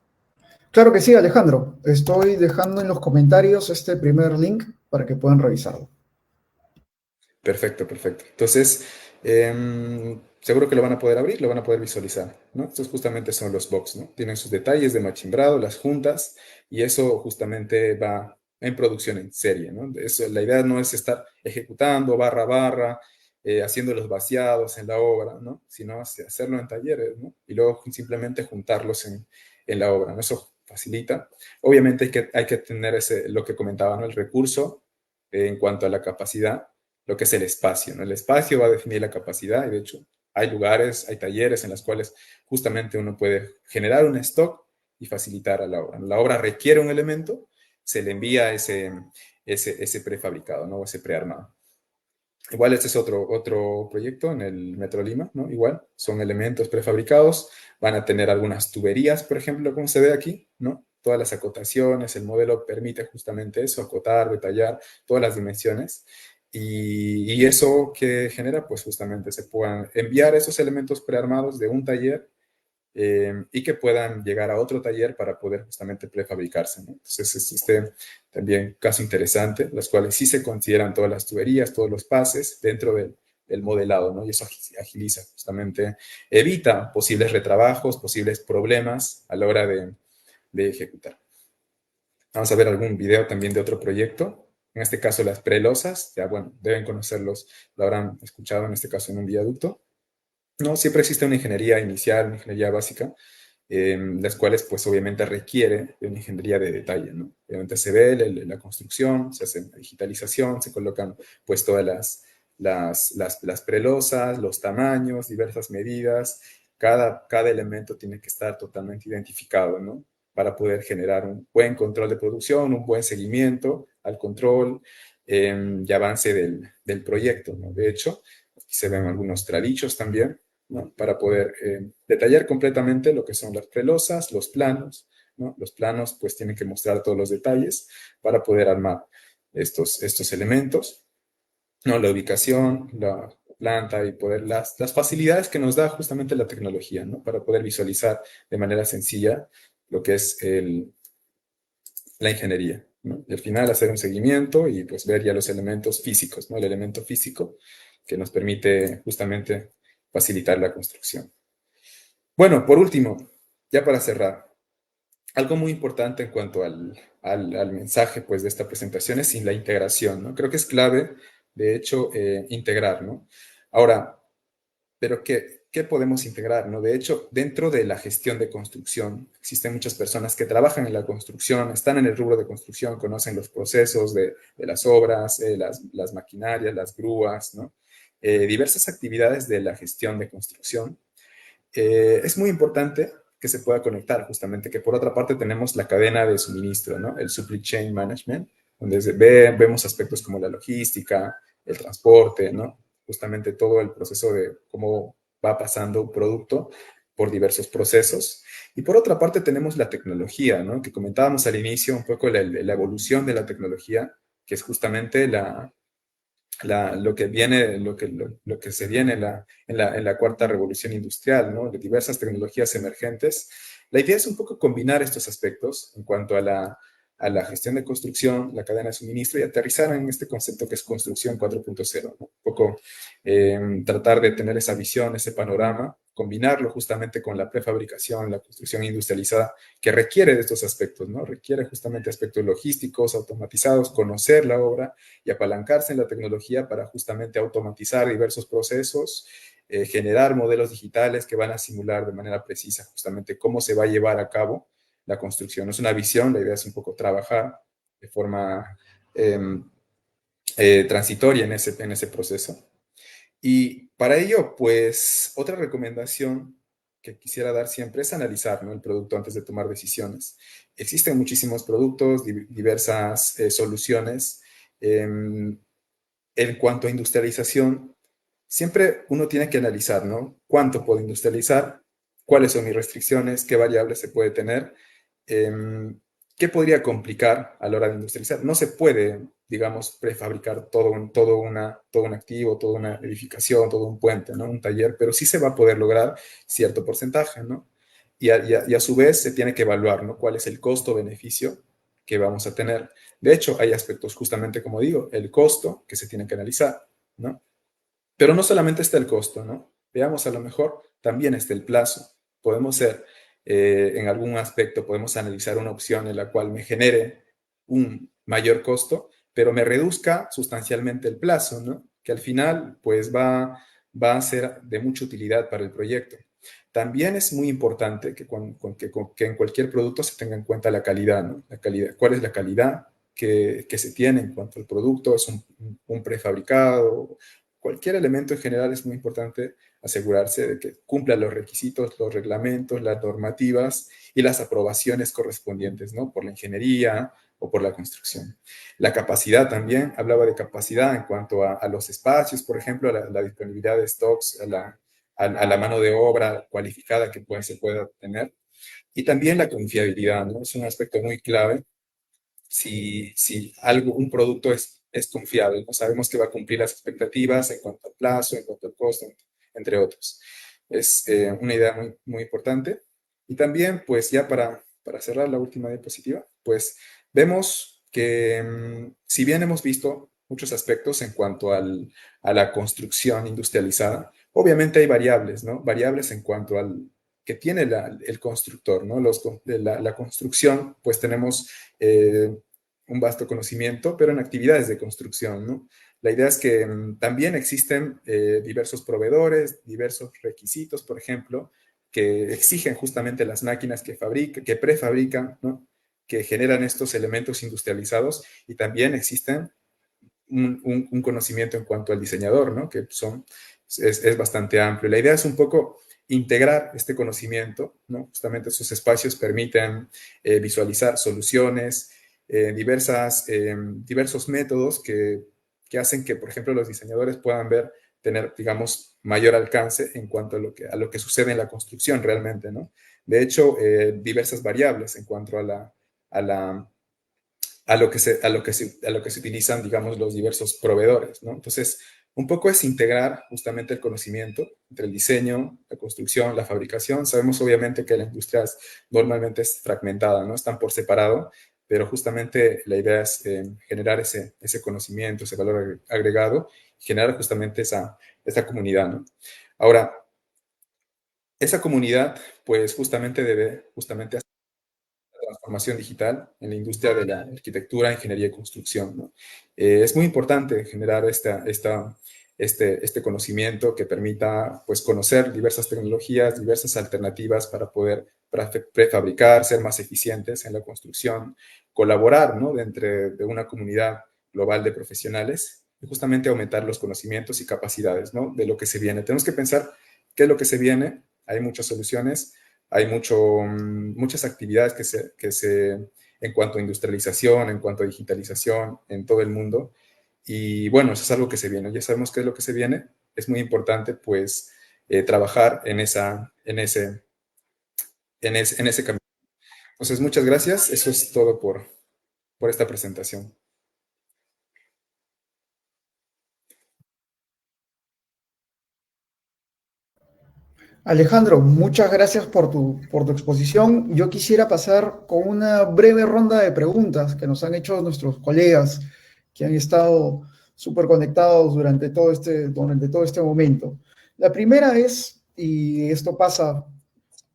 Claro que sí, Alejandro. Estoy dejando en los comentarios este primer link para que puedan revisarlo. Perfecto, perfecto. Entonces, seguro que lo van a poder abrir, lo van a poder visualizar, ¿no? Estos justamente son los box, ¿no? Tienen sus detalles de machimbrado, las juntas, y eso justamente va en producción en serie, ¿no? Eso, la idea no es estar ejecutando barra a barra, haciendo los vaciados en la obra, ¿no? Sino hacerlo en talleres, ¿no? Y luego simplemente juntarlos en la obra, ¿no? Eso facilita. Obviamente hay que tener lo que comentaba, ¿no? El recurso en cuanto a la capacidad, lo que es el espacio, ¿no? El espacio va a definir la capacidad y de hecho hay lugares, hay talleres en los cuales justamente uno puede generar un stock y facilitar a la obra. La obra requiere un elemento, se le envía ese prefabricado, ¿no? Ese prearmado. Igual este es otro proyecto en el Metro Lima, ¿no? Igual, son elementos prefabricados, van a tener algunas tuberías, por ejemplo, como se ve aquí, ¿no? Todas las acotaciones, el modelo permite justamente eso, acotar, detallar todas las dimensiones. Y eso que genera, pues justamente se puedan enviar esos elementos prearmados de un taller y que puedan llegar a otro taller para poder justamente prefabricarse, ¿no? Entonces, es también caso interesante, los cuales sí se consideran todas las tuberías, todos los pases dentro del modelado, ¿no? Y eso agiliza justamente, evita posibles retrabajos, posibles problemas a la hora de ejecutar. Vamos a ver algún video también de otro proyecto. En este caso, las prelosas, ya bueno, deben conocerlos, lo habrán escuchado en este caso en un viaducto. No, siempre existe una ingeniería inicial, una ingeniería básica, las cuales pues obviamente requiere de una ingeniería de detalle, ¿no? Obviamente se ve la construcción, se hace la digitalización, se colocan pues todas las prelosas, los tamaños, diversas medidas, cada elemento tiene que estar totalmente identificado, ¿no? Para poder generar un buen control de producción, un buen seguimiento al control y avance del proyecto, ¿no? De hecho, aquí se ven algunos tralichos también, ¿no? Para poder detallar completamente lo que son las prelosas, los planos, ¿no? Los planos pues tienen que mostrar todos los detalles para poder armar estos elementos, ¿no? La ubicación, la planta y poder las facilidades que nos da justamente la tecnología, ¿no? Para poder visualizar de manera sencilla lo que es la ingeniería, ¿no? Y al final hacer un seguimiento y pues ver ya los elementos físicos, ¿no? El elemento físico que nos permite justamente facilitar la construcción. Bueno, por último, ya para cerrar, algo muy importante en cuanto al mensaje pues, de esta presentación es la integración, ¿no? Creo que es clave, de hecho, integrar, ¿no? Ahora, pero ¿qué podemos integrar, no? De hecho, dentro de la gestión de construcción, existen muchas personas que trabajan en la construcción, están en el rubro de construcción, conocen los procesos de las obras, las maquinarias, las grúas, ¿no? Diversas actividades de la gestión de construcción. Es muy importante que se pueda conectar, justamente, que por otra parte tenemos la cadena de suministro, ¿no? El supply chain management, donde vemos aspectos como la logística, el transporte, ¿no? Justamente todo el proceso de cómo va pasando un producto por diversos procesos. Y por otra parte tenemos la tecnología, ¿no? Que comentábamos al inicio un poco la evolución de la tecnología, que es justamente lo que viene, lo que se viene en la cuarta revolución industrial, ¿no? De diversas tecnologías emergentes. La idea es un poco combinar estos aspectos en cuanto a la gestión de construcción, la cadena de suministro y aterrizar en este concepto que es construcción 4.0, ¿no? Un poco tratar de tener esa visión, ese panorama, combinarlo justamente con la prefabricación, la construcción industrializada, que requiere de estos aspectos, ¿no? Requiere justamente aspectos logísticos, automatizados, conocer la obra y apalancarse en la tecnología para justamente automatizar diversos procesos, generar modelos digitales que van a simular de manera precisa justamente cómo se va a llevar a cabo la construcción. No es una visión, la idea es un poco trabajar de forma transitoria en ese proceso. Y para ello, pues, otra recomendación que quisiera dar siempre es analizar, ¿no? El producto antes de tomar decisiones. Existen muchísimos productos, diversas soluciones. En cuanto a industrialización, siempre uno tiene que analizar, ¿no? ¿Cuánto puedo industrializar? ¿Cuáles son mis restricciones? ¿Qué variables se puede tener? ¿Qué podría complicar a la hora de industrializar? No se puede, digamos, prefabricar todo un activo, toda una edificación, todo un puente, ¿no? Un taller, pero sí se va a poder lograr cierto porcentaje, ¿no? Y a su vez se tiene que evaluar, ¿no? ¿Cuál es el costo-beneficio que vamos a tener? De hecho, hay aspectos justamente, como digo, el costo que se tiene que analizar, ¿no? Pero no solamente está el costo, ¿no? Veamos, a lo mejor también está el plazo. Podemos ser, en algún aspecto, podemos analizar una opción en la cual me genere un mayor costo, pero me reduzca sustancialmente el plazo, ¿no? que al final pues va a ser de mucha utilidad para el proyecto. También es muy importante que en cualquier producto se tenga en cuenta la calidad, ¿no? La calidad, ¿cuál es la calidad que se tiene en cuanto al producto? ¿Es un prefabricado? Cualquier elemento en general es muy importante asegurarse de que cumpla los requisitos, los reglamentos, las normativas y las aprobaciones correspondientes, ¿no? Por la ingeniería o por la construcción. La capacidad también, hablaba de capacidad en cuanto a los espacios, por ejemplo, a la disponibilidad de stocks, a la mano de obra cualificada que se pueda tener. Y también la confiabilidad, ¿no? Es un aspecto muy clave si un producto es confiable, ¿no? Sabemos que va a cumplir las expectativas en cuanto al plazo, en cuanto al costo, entre otros. Es una idea muy, muy importante. Y también, pues ya para cerrar la última diapositiva, pues vemos que si bien hemos visto muchos aspectos en cuanto a la construcción industrializada, obviamente hay variables, ¿no? Variables en cuanto al que tiene el constructor, ¿no? La construcción, pues tenemos un vasto conocimiento, pero en actividades de construcción, ¿no? La idea es que también existen diversos proveedores, diversos requisitos, por ejemplo, que exigen justamente las máquinas que prefabrican, ¿no? Que generan estos elementos industrializados y también existen un conocimiento en cuanto al diseñador, ¿no? Que es bastante amplio. La idea es un poco integrar este conocimiento, ¿no? Justamente esos espacios permiten visualizar soluciones, diversos métodos que hacen que, por ejemplo, los diseñadores puedan tener, digamos, mayor alcance en cuanto a lo que sucede en la construcción realmente, ¿no? De hecho, diversas variables en cuanto a la a lo que se utilizan, digamos, los diversos proveedores, ¿no? Entonces, un poco es integrar justamente el conocimiento entre el diseño, la construcción, la fabricación. Sabemos obviamente que la industria normalmente es fragmentada, ¿no? Están por separado, pero justamente la idea es generar ese conocimiento, ese valor agregado, generar justamente esa comunidad, ¿no? Ahora, esa comunidad, pues justamente debe justamente transformación digital en la industria de la arquitectura, ingeniería y construcción, ¿no? Es muy importante generar este conocimiento que permita pues, conocer diversas tecnologías, diversas alternativas para poder prefabricar, ser más eficientes en la construcción, colaborar, ¿no? Dentro de una comunidad global de profesionales y justamente aumentar los conocimientos y capacidades, ¿no? De lo que se viene. Tenemos que pensar qué es lo que se viene. Hay muchas soluciones, hay muchas actividades en cuanto a industrialización, en cuanto a digitalización en todo el mundo. Y bueno, eso es algo que se viene. Ya sabemos qué es lo que se viene. Es muy importante, pues, trabajar en ese camino. Entonces, muchas gracias. Eso es todo por esta presentación. Alejandro, muchas gracias por tu exposición. Yo quisiera pasar con una breve ronda de preguntas que nos han hecho nuestros colegas que han estado súper conectados durante todo este momento. La primera es, y esto pasa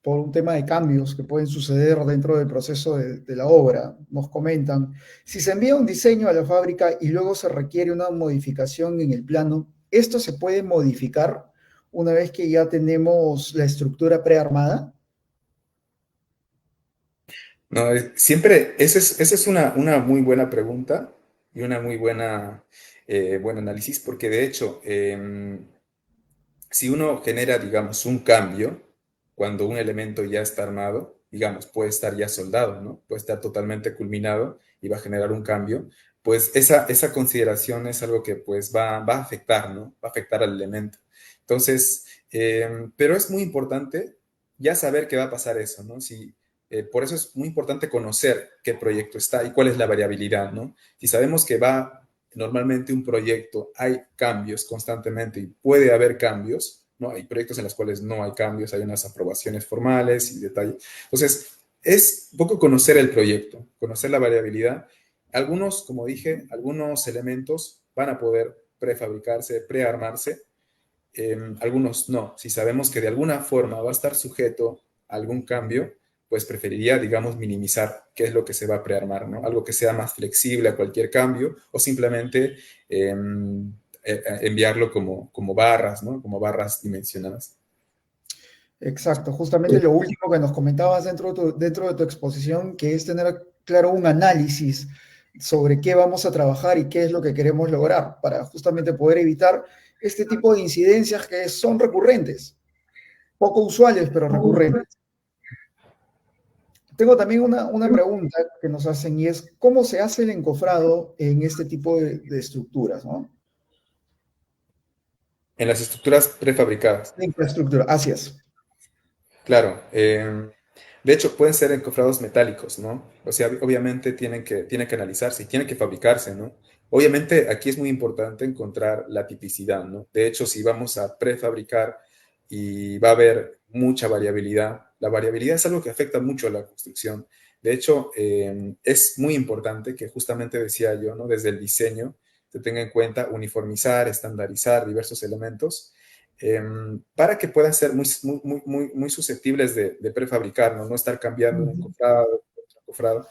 por un tema de cambios que pueden suceder dentro del proceso de la obra, nos comentan, si se envía un diseño a la fábrica y luego se requiere una modificación en el plano, ¿esto se puede modificar una vez que ya tenemos la estructura prearmada? No, siempre, esa es una muy buena pregunta y una muy buen análisis, porque de hecho, si uno genera, digamos, un cambio, cuando un elemento ya está armado, digamos, puede estar ya soldado, ¿no? Puede estar totalmente culminado y va a generar un cambio, pues esa consideración es algo que pues va a afectar, ¿no? Va a afectar al elemento. Entonces, pero es muy importante ya saber que va a pasar eso, ¿no? Por eso es muy importante conocer qué proyecto está y cuál es la variabilidad, ¿no? Si sabemos que va normalmente un proyecto hay cambios constantemente y puede haber cambios, ¿no? Hay proyectos en los cuales no hay cambios, hay unas aprobaciones formales y detalles. Entonces, es un poco conocer el proyecto, conocer la variabilidad. Algunos, como dije, algunos elementos van a poder prefabricarse, prearmarse, algunos no. Si sabemos que de alguna forma va a estar sujeto a algún cambio, pues preferiría, digamos, minimizar qué es lo que se va a prearmar, ¿no? Algo que sea más flexible a cualquier cambio o simplemente enviarlo como barras, ¿no? Como barras dimensionadas. Exacto, justamente lo último que nos comentabas dentro de tu exposición, que es tener claro un análisis sobre qué vamos a trabajar y qué es lo que queremos lograr, para justamente poder evitar este tipo de incidencias que son recurrentes, poco usuales, pero recurrentes. Tengo también una pregunta que nos hacen y es, ¿cómo se hace el encofrado en este tipo de estructuras, ¿no? En las estructuras prefabricadas. De infraestructura, así es. Claro, de hecho pueden ser encofrados metálicos, ¿no? O sea, obviamente tienen que analizarse y tienen que fabricarse, ¿no? Obviamente aquí es muy importante encontrar la tipicidad, ¿no? De hecho, si vamos a prefabricar y va a haber mucha variabilidad, la variabilidad es algo que afecta mucho a la construcción. De hecho, es muy importante que justamente decía yo, ¿no? Desde el diseño se tenga en cuenta uniformizar, estandarizar diversos elementos para que puedan ser muy susceptibles de prefabricar, ¿no? No estar cambiando un encofrado, otro encofrado.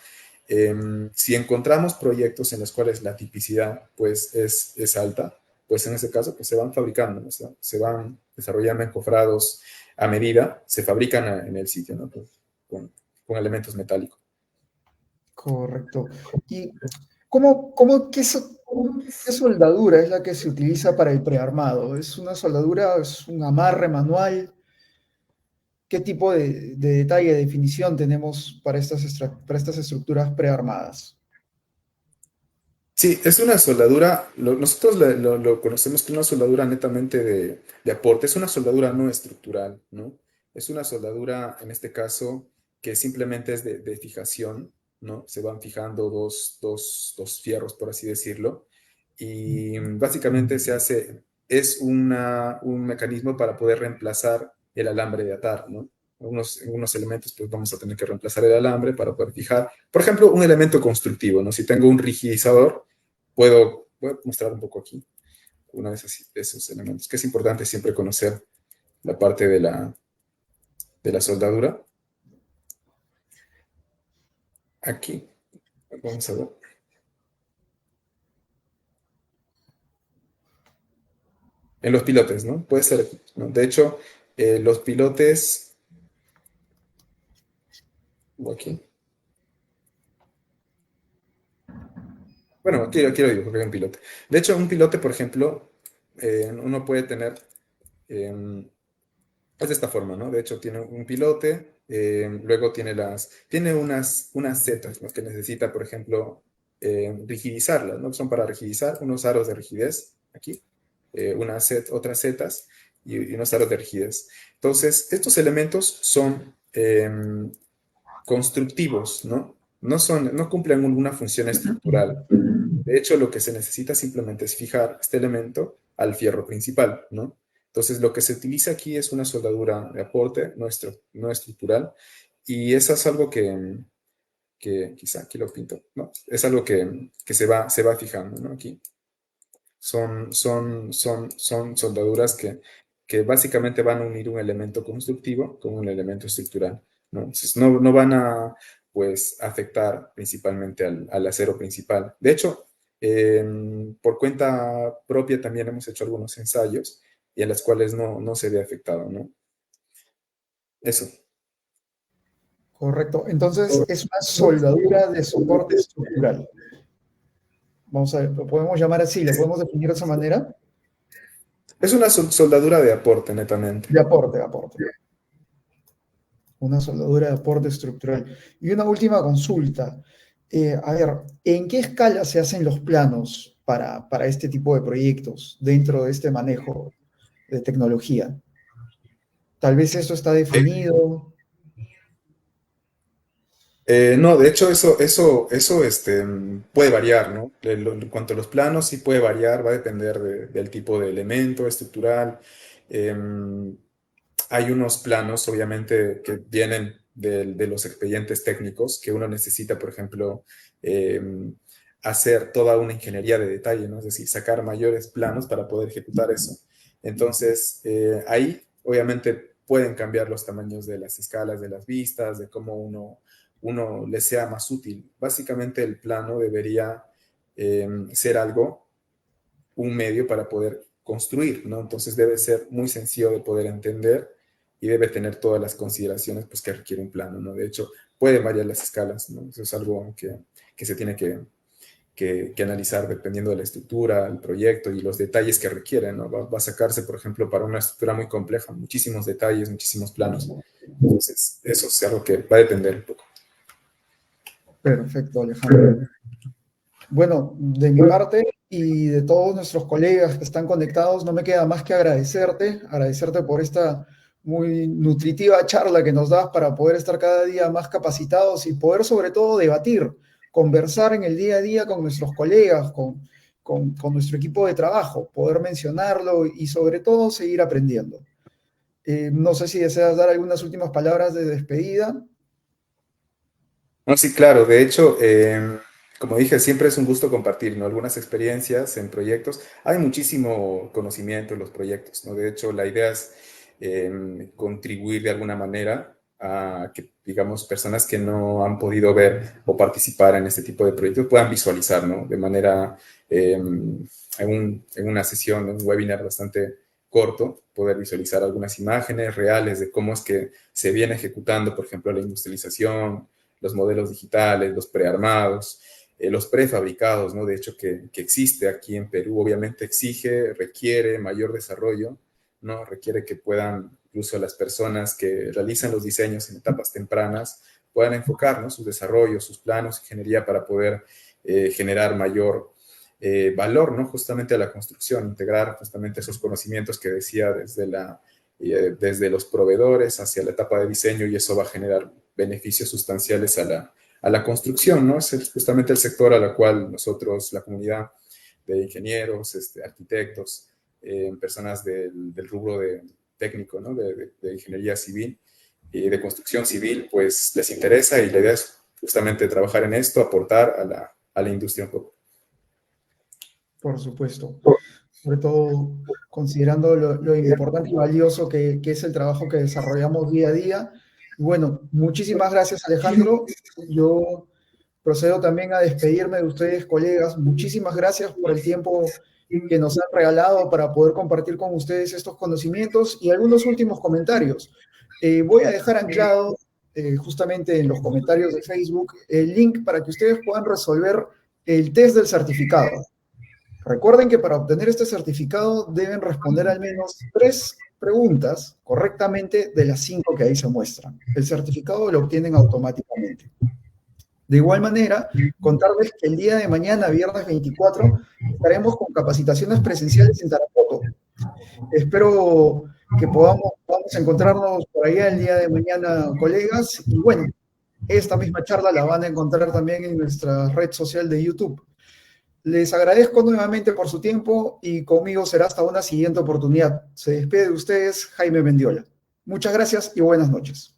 Si encontramos proyectos en los cuales la tipicidad pues, es alta, pues en ese caso pues, se van fabricando, ¿no? Se van desarrollando encofrados a medida, se fabrican en el sitio, ¿no? Pues, con elementos metálicos. Correcto. ¿Y qué soldadura es la que se utiliza para el prearmado? ¿Es una soldadura, es un amarre manual? ¿Qué tipo de detalle, de definición tenemos para estas estructuras prearmadas? Sí, es una soldadura, nosotros lo conocemos como una soldadura netamente de aporte, es una soldadura no estructural, ¿no? Es una soldadura, en este caso, que simplemente es de fijación, ¿no? Se van fijando dos fierros, por así decirlo, y básicamente es un mecanismo para poder reemplazar el alambre de atar, ¿no? En unos elementos, pues vamos a tener que reemplazar el alambre para poder fijar, por ejemplo, un elemento constructivo, ¿no? Si tengo un rigidizador, voy a mostrar un poco aquí uno de esos elementos, que es importante siempre conocer la parte de la soldadura. Aquí, vamos a ver. En los pilotes, ¿no? Puede ser aquí, ¿no? De hecho, los pilotes, o aquí. Bueno, aquí lo digo, porque hay un pilote. De hecho, un pilote, por ejemplo, uno puede tener, eh, es de esta forma, ¿no? De hecho, tiene un pilote, luego tiene unas setas, ¿no? Que necesita, por ejemplo, rigidizarlas, ¿no? Son para rigidizar unos aros de rigidez, aquí, otras setas y unos aros de rigidez. Entonces, estos elementos son constructivos, ¿no? No cumplen una función estructural. De hecho, lo que se necesita simplemente es fijar este elemento al fierro principal, ¿no? Entonces, lo que se utiliza aquí es una soldadura de aporte, no estructural, y eso es algo que quizá aquí lo pinto, ¿no? Es algo que se va fijando, ¿no? Aquí. Son soldaduras que básicamente van a unir un elemento constructivo con un elemento estructural, ¿no? Entonces, no van a, pues, afectar principalmente al acero principal. De hecho, por cuenta propia también hemos hecho algunos ensayos y en las cuales no se ve afectado, ¿no? Eso. Correcto. Entonces, es una soldadura de soporte estructural. Vamos a ver, lo podemos llamar así, lo podemos definir de esa manera. Es una soldadura de aporte, netamente. De aporte. Una soldadura de aporte estructural. Y una última consulta. A ver, ¿en qué escala se hacen los planos para este tipo de proyectos dentro de este manejo de tecnología? Tal vez esto está definido. No, de hecho eso puede variar, ¿no? En cuanto a los planos, sí puede variar, va a depender del tipo de elemento estructural. Em, Hay unos planos, obviamente, que vienen de los expedientes técnicos que uno necesita, por ejemplo, hacer toda una ingeniería de detalle, ¿no? Es decir, sacar mayores planos para poder ejecutar eso. Entonces, ahí, obviamente, pueden cambiar los tamaños de las escalas, de las vistas, de cómo uno le sea más útil. Básicamente, el plano debería ser algo un medio para poder construir, ¿no? Entonces debe ser muy sencillo de poder entender y debe tener todas las consideraciones pues, que requiere un plano, ¿no? De hecho, pueden variar las escalas, ¿no? Eso es algo que se tiene que analizar dependiendo de la estructura, el proyecto y los detalles que requieren, ¿no? Va a sacarse, por ejemplo, para una estructura muy compleja, muchísimos detalles, muchísimos planos. Entonces, eso es algo que va a depender un poco. Perfecto, Alejandro. Bueno, de mi parte y de todos nuestros colegas que están conectados, no me queda más que agradecerte por esta muy nutritiva charla que nos das para poder estar cada día más capacitados y poder sobre todo debatir, conversar en el día a día con nuestros colegas, con nuestro equipo de trabajo, poder mencionarlo y sobre todo seguir aprendiendo. No sé si deseas dar algunas últimas palabras de despedida. No, sí, claro. De hecho, como dije, siempre es un gusto compartir, ¿no? Algunas experiencias en proyectos. Hay muchísimo conocimiento en los proyectos, ¿no? De hecho, la idea es contribuir de alguna manera a que, digamos, personas que no han podido ver o participar en este tipo de proyectos puedan visualizar, ¿no? De manera, en una sesión, en un webinar bastante corto, poder visualizar algunas imágenes reales de cómo es que se viene ejecutando, por ejemplo, la industrialización, los modelos digitales, los prearmados, los prefabricados, ¿no? De hecho, que existe aquí en Perú, obviamente exige, requiere mayor desarrollo, ¿no? Requiere que puedan, incluso las personas que realizan los diseños en etapas tempranas, puedan enfocar, ¿no? Sus desarrollos, sus planos, ingeniería para poder generar mayor valor, ¿no? Justamente a la construcción, integrar justamente esos conocimientos que decía desde los proveedores hacia la etapa de diseño, y eso va a generar beneficios sustanciales a la construcción, ¿no? Es justamente el sector a la cual nosotros, la comunidad de ingenieros, arquitectos, personas del rubro técnico, ¿no? De ingeniería civil y de construcción civil, pues les interesa, y la idea es justamente trabajar en esto, aportar a la industria un poco. Por supuesto. Sobre todo considerando lo importante y valioso que es el trabajo que desarrollamos día a día. Y bueno, muchísimas gracias, Alejandro. Yo procedo también a despedirme de ustedes, colegas. Muchísimas gracias por el tiempo que nos han regalado para poder compartir con ustedes estos conocimientos y algunos últimos comentarios. Voy a dejar anclado justamente en los comentarios de Facebook el link para que ustedes puedan resolver el test del certificado. Recuerden que para obtener este certificado deben responder al menos 3 preguntas correctamente de las 5 que ahí se muestran. El certificado lo obtienen automáticamente. De igual manera, contarles que el día de mañana, viernes 24, estaremos con capacitaciones presenciales en Tarapoto. Espero que podamos encontrarnos por allá el día de mañana, colegas. Y bueno, esta misma charla la van a encontrar también en nuestra red social de YouTube. Les agradezco nuevamente por su tiempo y conmigo será hasta una siguiente oportunidad. Se despide de ustedes Jaime Mendiola. Muchas gracias y buenas noches.